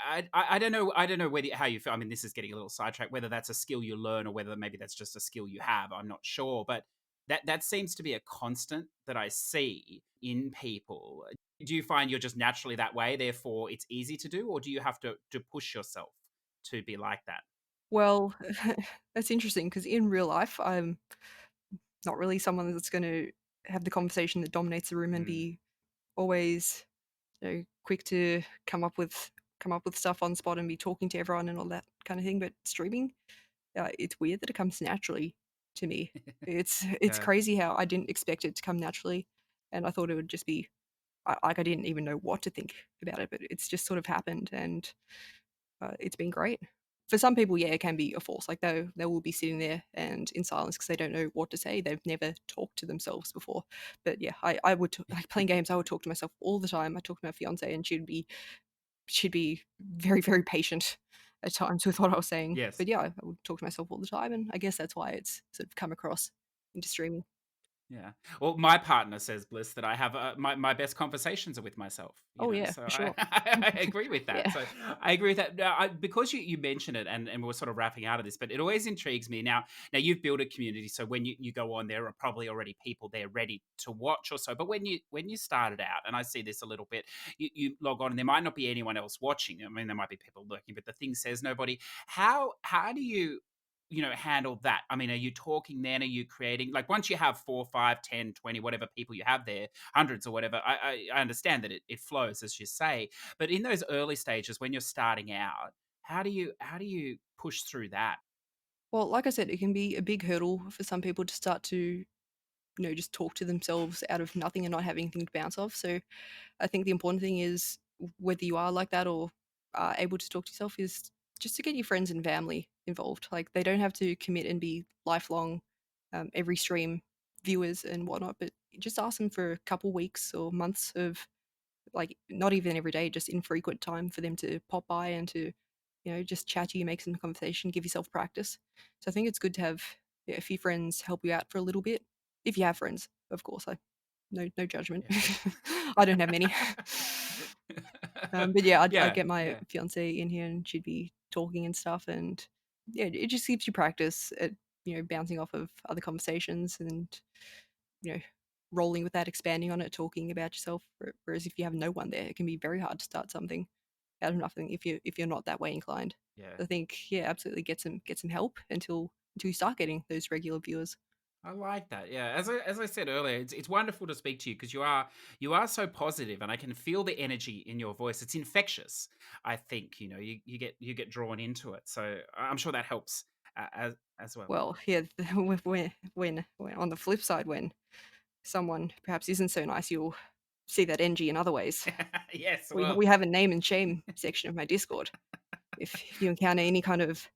I don't know whether how you feel. I mean, this is getting a little sidetracked. Whether that's a skill you learn or whether maybe that's just a skill you have, I'm not sure. But that seems to be a constant that I see in people. Do you find you're just naturally that way, therefore it's easy to do, or do you have to push yourself to be like that? Well, that's interesting because in real life, I'm not really someone that's going to have the conversation that dominates the room and Mm. be always quick to come up with stuff on spot and be talking to everyone and all that kind of thing. But streaming, it's weird that it comes naturally to me. It's Yeah. crazy how I didn't expect it to come naturally, and I thought it would just be like I didn't even know what to think about it, but it's just sort of happened, and it's been great. For some people, yeah, it can be a force. Like they will be sitting there and in silence because they don't know what to say. They've never talked to themselves before. But yeah, I would like playing games. I would talk to myself all the time. I talk to my fiance, and she'd be very very patient at times with what I was saying. Yes. But yeah, I would talk to myself all the time, and I guess that's why it's sort of come across into streaming. Yeah. Well, my partner says, Bliss, that I have my best conversations are with myself, Oh yeah, so for I, sure. I agree with that. Yeah. So I agree with that. Now, because you mentioned it and we're sort of wrapping out of this, but it always intrigues me. Now you've built a community. So when you go on, there are probably already people there ready to watch or so. But when you started out, and I see this a little bit, you log on and there might not be anyone else watching. I mean, there might be people lurking, but the thing says nobody. How do you handle that? I mean, are you talking then? Are you creating, like, once you have 4, 5, 10, 20, whatever people you have there, hundreds or whatever, I understand that it flows, as you say. But in those early stages when you're starting out, how do you push through that? Well, like I said, it can be a big hurdle for some people to start to just talk to themselves out of nothing and not have anything to bounce off. So I think the important thing is whether you are like that or are able to talk to yourself is just to get your friends and family involved. Like they don't have to commit and be lifelong, every stream viewers and whatnot, but just ask them for a couple weeks or months of like not even every day, just infrequent time for them to pop by and to, just chat to you, make some conversation, give yourself practice. So I think it's good to have, yeah, a few friends help you out for a little bit. If you have friends, of course. No judgment. Yeah. I don't have many. But yeah, I'd Yeah, get my yeah. fiance in here and she'd be talking and stuff, and yeah, it just keeps you practice at, bouncing off of other conversations and, you know, rolling with that, expanding on it, talking about yourself. Whereas if you have no one there, it can be very hard to start something out of nothing if you're not that way inclined. Yeah. I think, yeah, absolutely get some help until you start getting those regular viewers. I like that. Yeah, as I said earlier, it's wonderful to speak to you because you are so positive, and I can feel the energy in your voice. It's infectious. I think you get drawn into it. So I'm sure that helps as well. Well, yeah, when on the flip side, when someone perhaps isn't so nice, you'll see that energy in other ways. Yes. We Well. have a name and shame section of my Discord. If you encounter any kind of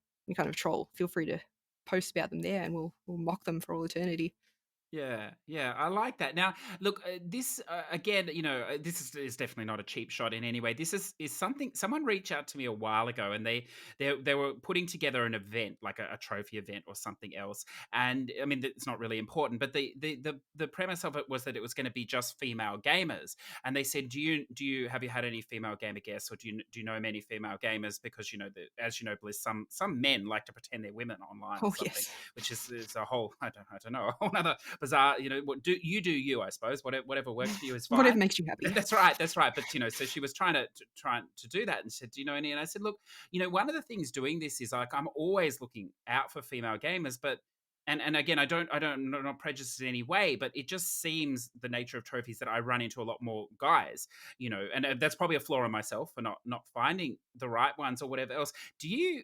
troll, feel free to post about them there, and we'll mock them for all eternity. Yeah, yeah, I like that. Now, look, this again, this is definitely not a cheap shot in any way. This is something someone reached out to me a while ago, and they were putting together an event, like a trophy event or something else. And I mean, it's not really important, but the premise of it was that it was going to be just female gamers. And they said, have you had any female gamer guests, or do you know many female gamers? Because as you know, Bliss, some men like to pretend they're women online or Oh something, yes, which is a whole I don't know, a whole other bizarre. What do you? I suppose whatever works for you is whatever fine. makes you happy. That's right. That's right. But so she was trying to do that, and said, "Do you know any?" And I said, "Look, one of the things doing this is like I'm always looking out for female gamers, but." And again, I'm not prejudiced in any way, but it just seems the nature of trophies that I run into a lot more guys, and that's probably a flaw in myself for not finding the right ones or whatever else. Do you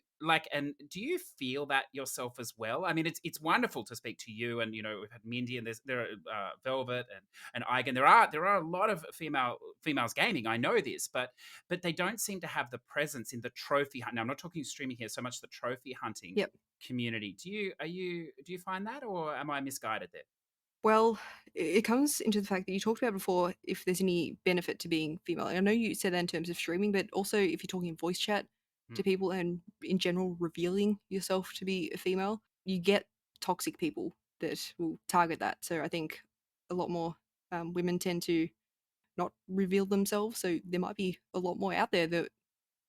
feel that yourself as well? I mean, it's wonderful to speak to you, and we've had Mindy, and there are Velvet and Eigen. There are a lot of females gaming. I know this, but they don't seem to have the presence in the trophy hunt. Now, I'm not talking streaming here so much, the trophy hunting Yep. community. Do you find that, or am I misguided there? Well, it comes into the fact that you talked about before if there's any benefit to being female. And I know you said that in terms of streaming, but also if you're talking voice chat Mm. to people and in general revealing yourself to be a female, you get toxic people that will target that. So I think a lot more women tend to not reveal themselves. So there might be a lot more out there that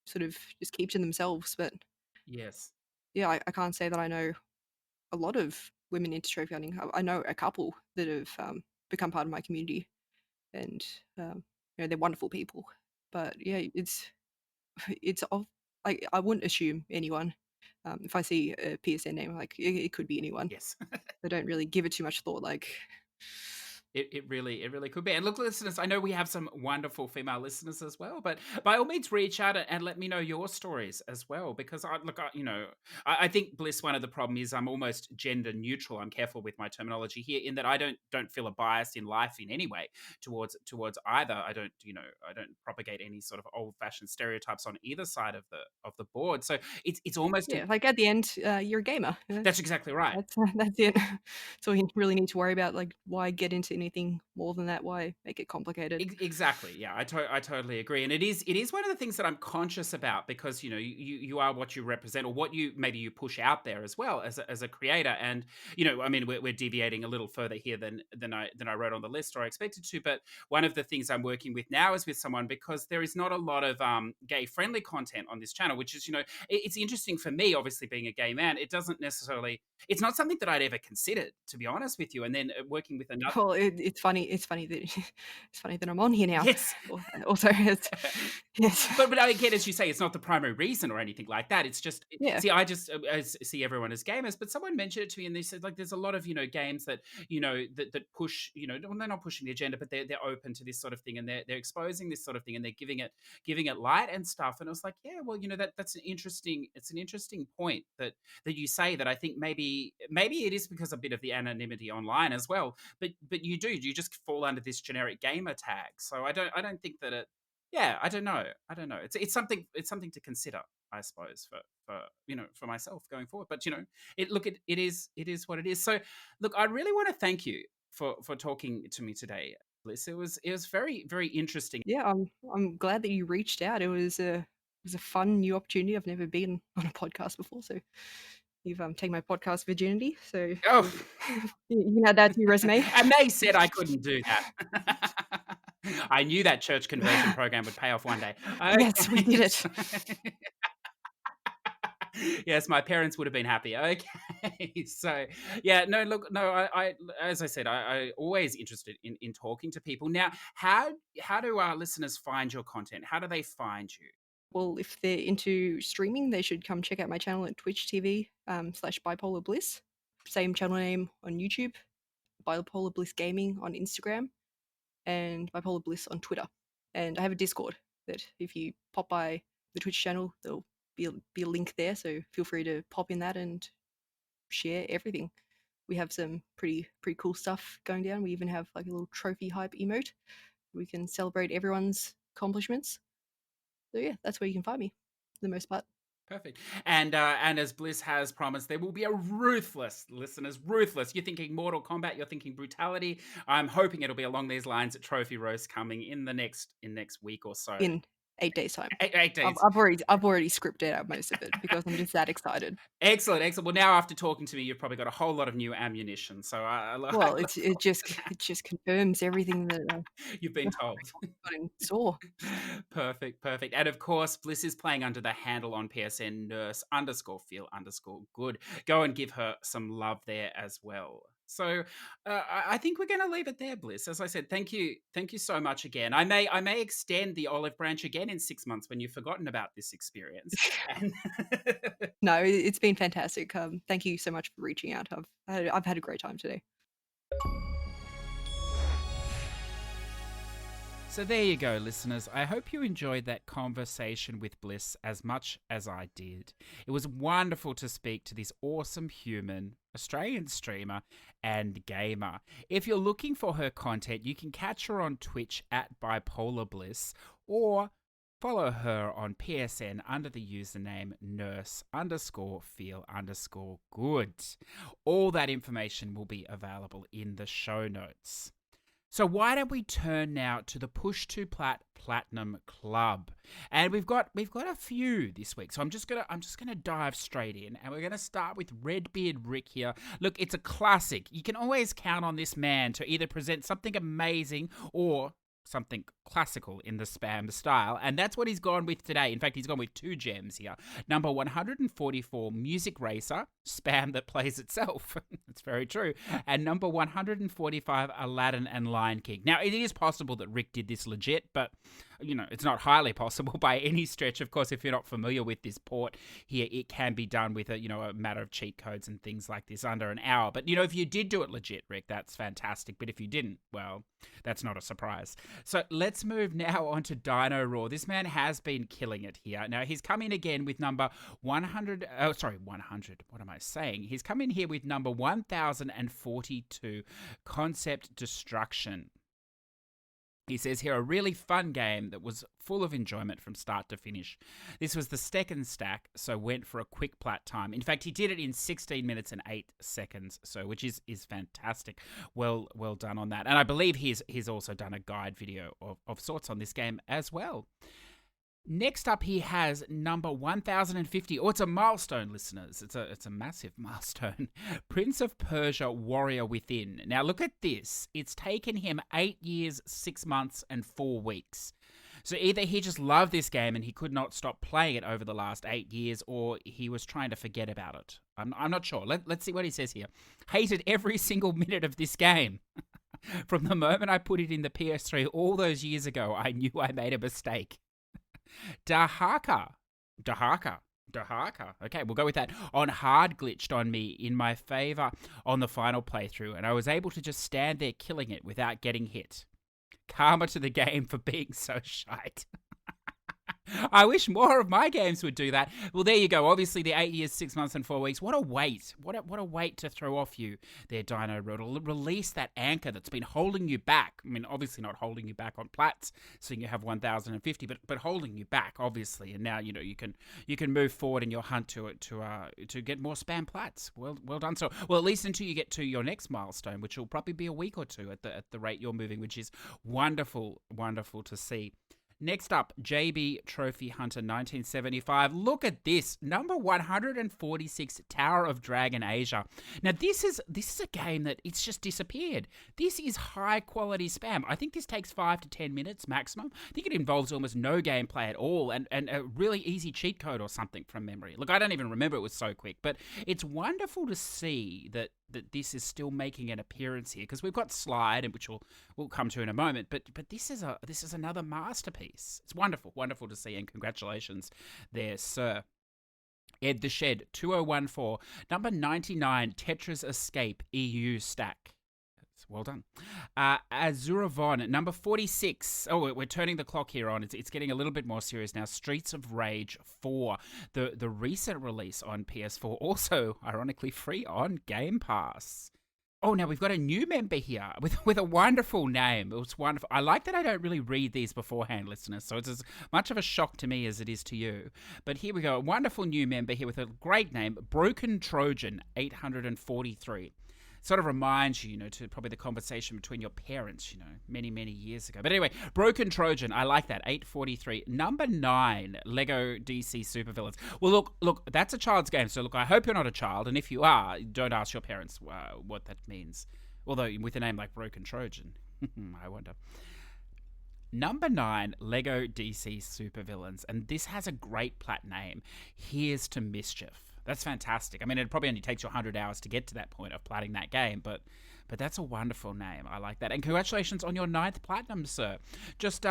sort of just keep to themselves. But Yes. yeah, I can't say that I know a lot of women into trophy hunting. I know a couple that have become part of my community, and they're wonderful people. But yeah, it's of like I wouldn't assume anyone. If I see a PSN name, like it could be anyone. Yes. They don't really give it too much thought. Like, It really could be. And look, listeners, I know we have some wonderful female listeners as well, but by all means, reach out and let me know your stories as well. Because I think Bliss. One of the problem is I'm almost gender neutral. I'm careful with my terminology here, in that I don't feel a bias in life in any way towards either. I don't propagate any sort of old fashioned stereotypes on either side of the board. So it's almost yeah, like at the end, you're a gamer. that's exactly right. That's it. So you really need to worry about, like, why get into anything more than that? Why make it complicated? Exactly. Yeah, I totally agree, and it is one of the things that I'm conscious about, because you are what you represent, or what you push out there as well as a creator. And I mean, we're deviating a little further here than I wrote on the list, or I expected to. But one of the things I'm working with now is with someone, because there is not a lot of gay friendly content on this channel, which is it's interesting for me, obviously being a gay man. It's not something that I'd ever considered, to be honest with you. And then working with another. Well, it's funny. It's funny that it's funny that I'm on here now. Yes. Also, it's yes, But again, as you say, it's not the primary reason or anything like that. It's just yeah. see, I just see everyone as gamers. But someone mentioned it to me, and they said, like, there's a lot of games that that push, well, they're not pushing the agenda, but they're open to this sort of thing, and they're exposing this sort of thing, and they're giving it light and stuff. And I was like, yeah, well, that's an interesting point that you say, that I think maybe it is because a bit of the anonymity online as well. But you just fall under this generic gamer tag. So I don't think that it. Yeah, I don't know. I don't know. It's something to consider, I suppose, for myself going forward. But it is what it is. So look, I really want to thank you for talking to me today. Bliss. It was very, very interesting. Yeah, I'm glad that you reached out. It was a fun new opportunity. I've never been on a podcast before, so you've taken my podcast virginity. So Oh, you can add that to your resume. and they said I couldn't do that. I knew that church conversion program would pay off one day. Yes, we did Okay. it. Yes, my parents would have been happy. Okay. So, yeah, no, look, no, as I said, I always interested in talking to people. Now, how do our listeners find your content? How do they find you? Well, if they're into streaming, they should come check out my channel at Twitch TV /bipolar Bliss. Same channel name on YouTube, Bipolar Bliss Gaming on Instagram, and Bipolar Bliss on Twitter. And I have a Discord that if you pop by the Twitch channel, there'll be a link there. So feel free to pop in that and share everything. We have some pretty cool stuff going down. We even have like a little trophy hype emote. We can celebrate everyone's accomplishments. So yeah, that's where you can find me for the most part. Perfect. And as Bliss has promised, there will be a ruthless, listeners, ruthless. You're thinking Mortal Kombat, you're thinking brutality. I'm hoping it'll be along these lines at Trophy Roast coming in next week or so. In 8 days time. 8 days. I've already scripted out most of it because I'm just that excited. Excellent, excellent. Well, now after talking to me, you've probably got a whole lot of new ammunition. So Well, it just confirms everything that you've been told. got in store. Perfect, perfect. And of course, Bliss is playing under the handle on PSN nurse_feel_good. Go and give her some love there as well. So I think we're going to leave it there, Bliss. As I said, thank you so much again. I may extend the olive branch again in 6 months when you've forgotten about this experience. No, it's been fantastic. Thank you so much for reaching out. I've had a great time today. So there you go, listeners. I hope you enjoyed that conversation with Bliss as much as I did. It was wonderful to speak to this awesome human, Australian streamer and gamer. If you're looking for her content, you can catch her on Twitch at Bipolar Bliss or follow her on PSN under the username nurse_feel_good. All that information will be available in the show notes. So why don't we turn now to the Push2Plat Platinum Club, and we've got a few this week. So I'm just gonna dive straight in, and we're gonna start with Redbeard Rick here. Look, it's a classic. You can always count on this man to either present something amazing or something classical in the spam style, and that's what he's gone with today. In fact, he's gone with 2 gems here. Number 144, Music Racer, spam that plays itself. That's very true. And number 145, Aladdin and Lion King. Now, it is possible that Rick did this legit, but it's not highly possible by any stretch. Of course, if you're not familiar with this port here, it can be done with a matter of cheat codes and things like this under an hour. But if you did do it legit, Rick, that's fantastic. But if you didn't, well, that's not a surprise. So let's move now on to Dino Raw. This man has been killing it here. Now, he's come in again with number 100. Oh, sorry, 100. What am I saying? He's come in here with number 1042, Concept Destruction. He says here, a really fun game that was full of enjoyment from start to finish. This was the second stack, so went for a quick plat time. In fact, he did it in 16 minutes and 8 seconds, so which is fantastic. Well done on that. And I believe he's also done a guide video of sorts on this game as well. Next up, he has number 1050. Oh, it's a milestone, listeners. It's a massive milestone. Prince of Persia, Warrior Within. Now, look at this. It's taken him 8 years, 6 months, and 4 weeks. So either he just loved this game and he could not stop playing it over the last 8 years, or he was trying to forget about it. I'm not sure. Let's see what he says here. Hated every single minute of this game. From the moment I put it in the PS3 all those years ago, I knew I made a mistake. Dahaka. Okay, we'll go with that. On hard glitched on me in my favor on the final playthrough, and I was able to just stand there killing it without getting hit. Karma to the game for being so shite. I wish more of my games would do that. Well, there you go. Obviously, the 8 years, 6 months, and 4 weeks. What a weight. What a weight to throw off you there, Dino Road. Release that anchor that's been holding you back. I mean, obviously not holding you back on plats, so you have 1,050, but holding you back, obviously. And now, you can move forward in your hunt to get more spam plats. Well done. So, well, at least until you get to your next milestone, which will probably be a week or two at the rate you're moving, which is wonderful to see. Next up, JB Trophy Hunter 1975. Look at this, number 146, Tower of Dragon Asia. Now this is a game that it's just disappeared. This is high quality spam. I think this takes 5 to 10 minutes maximum. I think it involves almost no gameplay at all and a really easy cheat code or something from memory. Look, I don't even remember, it was so quick, but it's wonderful to see that this is still making an appearance here, because we've got Slide, and which we'll come to in a moment, but this is another masterpiece. It's wonderful to see, and congratulations there, sir. Ed the Shed 2014, number 99, Tetris Escape EU stack. Well done. Azuravon, number 46. Oh, we're turning the clock here on. It's getting a little bit more serious now. Streets of Rage 4, the recent release on PS4, also ironically free on Game Pass. Oh, now we've got a new member here with a wonderful name. It's wonderful. I like that I don't really read these beforehand, listeners, so it's as much of a shock to me as it is to you. But here we go. A wonderful new member here with a great name, Broken Trojan 843. Sort of reminds you, to probably the conversation between your parents, many, many years ago. But anyway, Broken Trojan, I like that, 843. Number 9, Lego DC Supervillains. Well, look, that's a child's game. So look, I hope you're not a child. And if you are, don't ask your parents what that means. Although with a name like Broken Trojan, I wonder. Number 9, Lego DC Supervillains. And this has a great plat name, Here's to Mischief. That's fantastic. I mean, it probably only takes you 100 hours to get to that point of platting that game, but that's a wonderful name. I like that. And congratulations on your 9th platinum, sir. Just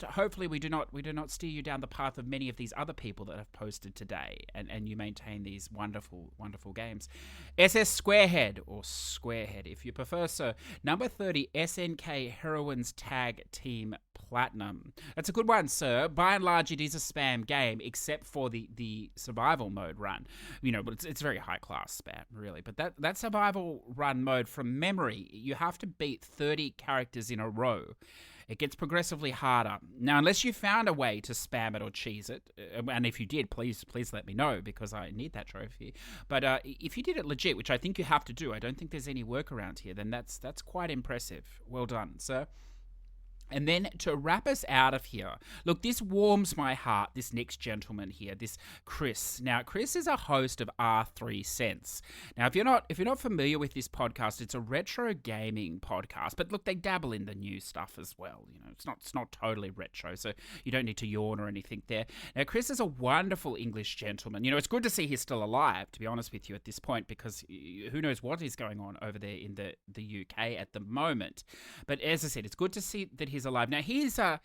hopefully we do not steer you down the path of many of these other people that have posted today, and you maintain these wonderful, wonderful games. SS Squarehead, or Squarehead if you prefer, sir. Number 30, SNK Heroines Tag Team Platinum. That's a good one, sir. By and large, it is a spam game, except for the survival mode run. But it's very high class spam, really. But that survival run mode, from memory, you have to beat 30 characters in a row. It gets progressively harder. Now, unless you found a way to spam it or cheese it, and if you did, please let me know, because I need that trophy. But if you did it legit, which I think you have to do, I don't think there's any workaround here, then that's quite impressive. Well done, sir. And then to wrap us out of here, look, this warms my heart, this next gentleman here, this Chris. Now, Chris is a host of R3 Cents. Now, if you're not familiar with this podcast, it's a retro gaming podcast, but look, they dabble in the new stuff as well. It's not totally retro, so you don't need to yawn or anything there. Now, Chris is a wonderful English gentleman. It's good to see he's still alive, to be honest with you, at this point, because who knows what is going on over there in the UK at the moment. But as I said, it's good to see that he's alive. Now, he's a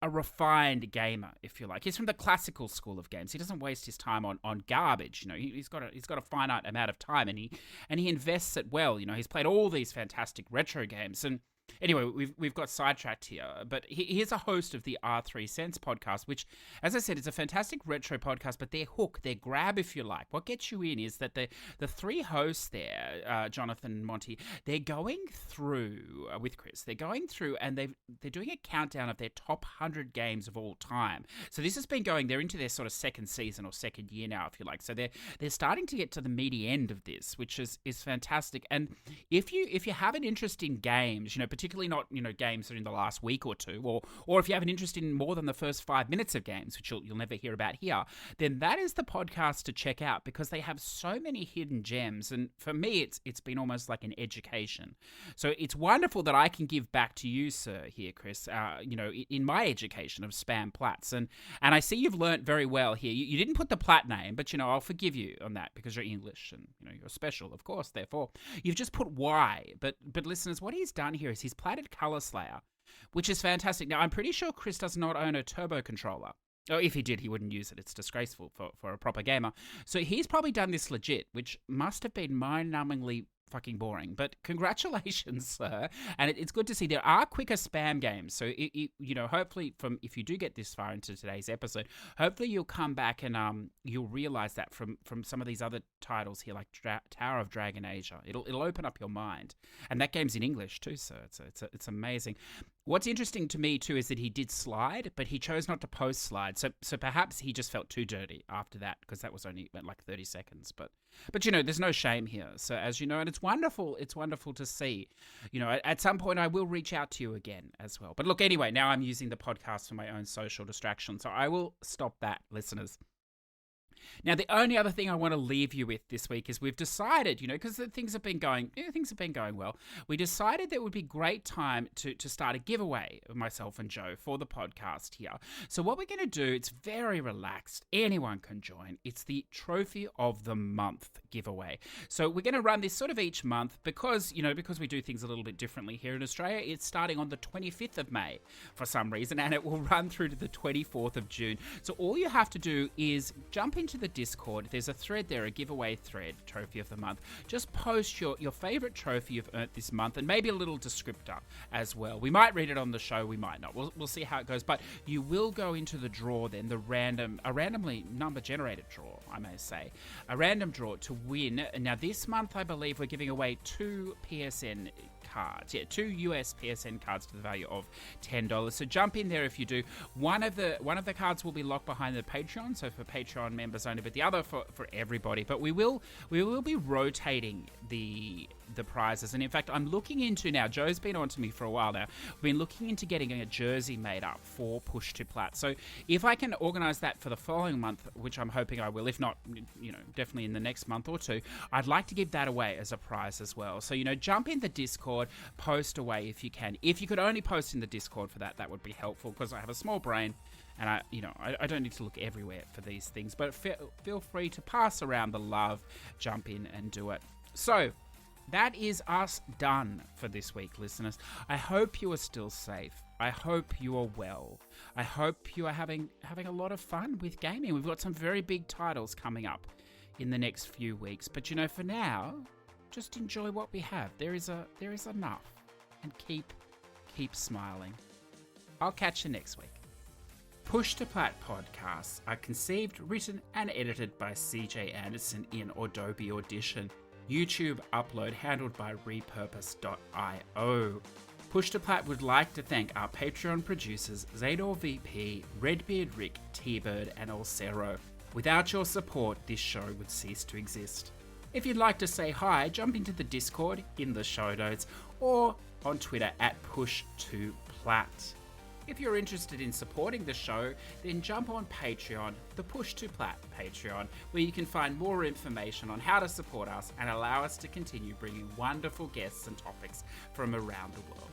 refined gamer, if you like. He's from the classical school of games. He doesn't waste his time on garbage. He's got a finite amount of time, and he invests it well. He's played all these fantastic retro games, and anyway, we've got sidetracked here, but he is a host of the R3 Cents podcast, which, as I said, is a fantastic retro podcast, but their hook, their grab, if you like, what gets you in is that the three hosts there, Jonathan and Monty, they're going through, with Chris, they're going through and they're doing a countdown of their top 100 games of all time. So this has been going, they're into their sort of second season or second year now, if you like. So they're starting to get to the meaty end of this, which is fantastic. And if you have an interest in games, particularly not, games that are in the last week or two, or if you have an interest in more than the first 5 minutes of games, which you'll never hear about here, then that is the podcast to check out, because they have so many hidden gems. And for me, it's been almost like an education. So it's wonderful that I can give back to you, sir, here, Chris, in my education of spam plats. And I see you've learnt very well here. You didn't put the plat name, but, I'll forgive you on that because you're English and, you're special, of course, therefore. You've just put Y. But listeners, what he's done here is he's platted Color Slayer, which is fantastic. Now, I'm pretty sure Chris does not own a turbo controller. Oh, if he did, he wouldn't use it. It's disgraceful for a proper gamer. So he's probably done this legit, which must have been mind-numbingly fucking boring. But congratulations, sir. And it's good to see there are quicker spam games. So, hopefully if you do get this far into today's episode, hopefully you'll come back and you'll realize that from some of these other titles here, like Tower of Dragon Asia. It'll open up your mind. And that game's in English too, sir. It's amazing. What's interesting to me, too, is that he did slide, but he chose not to post slide. So perhaps he just felt too dirty after that, because that was only like 30 seconds. But there's no shame here. So as you know, and it's wonderful to see. At some point I will reach out to you again as well. But look, anyway, now I'm using the podcast for my own social distraction. So I will stop that, listeners. Now, the only other thing I want to leave you with this week is we've decided, because things have been going well. We decided that it would be a great time to start a giveaway of myself and Joe for the podcast here. So what we're going to do, it's very relaxed. Anyone can join. It's the Trophy of the Month giveaway. So we're going to run this sort of each month because we do things a little bit differently here in Australia. It's starting on the 25th of May for some reason, and it will run through to the 24th of June. So all you have to do is jump into the Discord. There's a thread there, a giveaway thread, Trophy of the Month. Just post your favorite trophy you've earned this month and maybe a little descriptor as well. We might read it on the show, we might not. We'll see how it goes. But you will go into the draw then, a randomly number generated draw, I may say. A random draw to win. Now this month, I believe we're giving away 2 PSN cards. Yeah, 2 US PSN cards to the value of $10. So jump in there if you do. One of the cards will be locked behind the Patreon, so for Patreon members only, but the other for everybody. But we will be rotating the prizes. And in fact, I'm looking into now, Joe's been on to me for a while now, we've been looking into getting a jersey made up for Push2Plat. So if I can organize that for the following month, which I'm hoping I will, if not, definitely in the next month or two, I'd like to give that away as a prize as well. So, jump in the Discord, post away if you can. If you could only post in the Discord for that would be helpful, because I have a small brain and I don't need to look everywhere for these things, but feel free to pass around the love, jump in and do it. So that is us done for this week, listeners. I hope you are still safe. I hope you are well. I hope you are having a lot of fun with gaming. We've got some very big titles coming up in the next few weeks. But for now, just enjoy what we have. There is enough. And keep smiling. I'll catch you next week. Push2Plat podcasts are conceived, written, and edited by CJ Anderson in Adobe Audition. YouTube upload handled by repurpose.io. Push2Plat would like to thank our Patreon producers Zador VP, Redbeard Rick, T-Bird, and Olcero. Without your support, this show would cease to exist. If you'd like to say hi, jump into the Discord in the show notes or on Twitter at Push2Plat. If you're interested in supporting the show, then jump on Patreon, the Push2Plat Patreon, where you can find more information on how to support us and allow us to continue bringing wonderful guests and topics from around the world.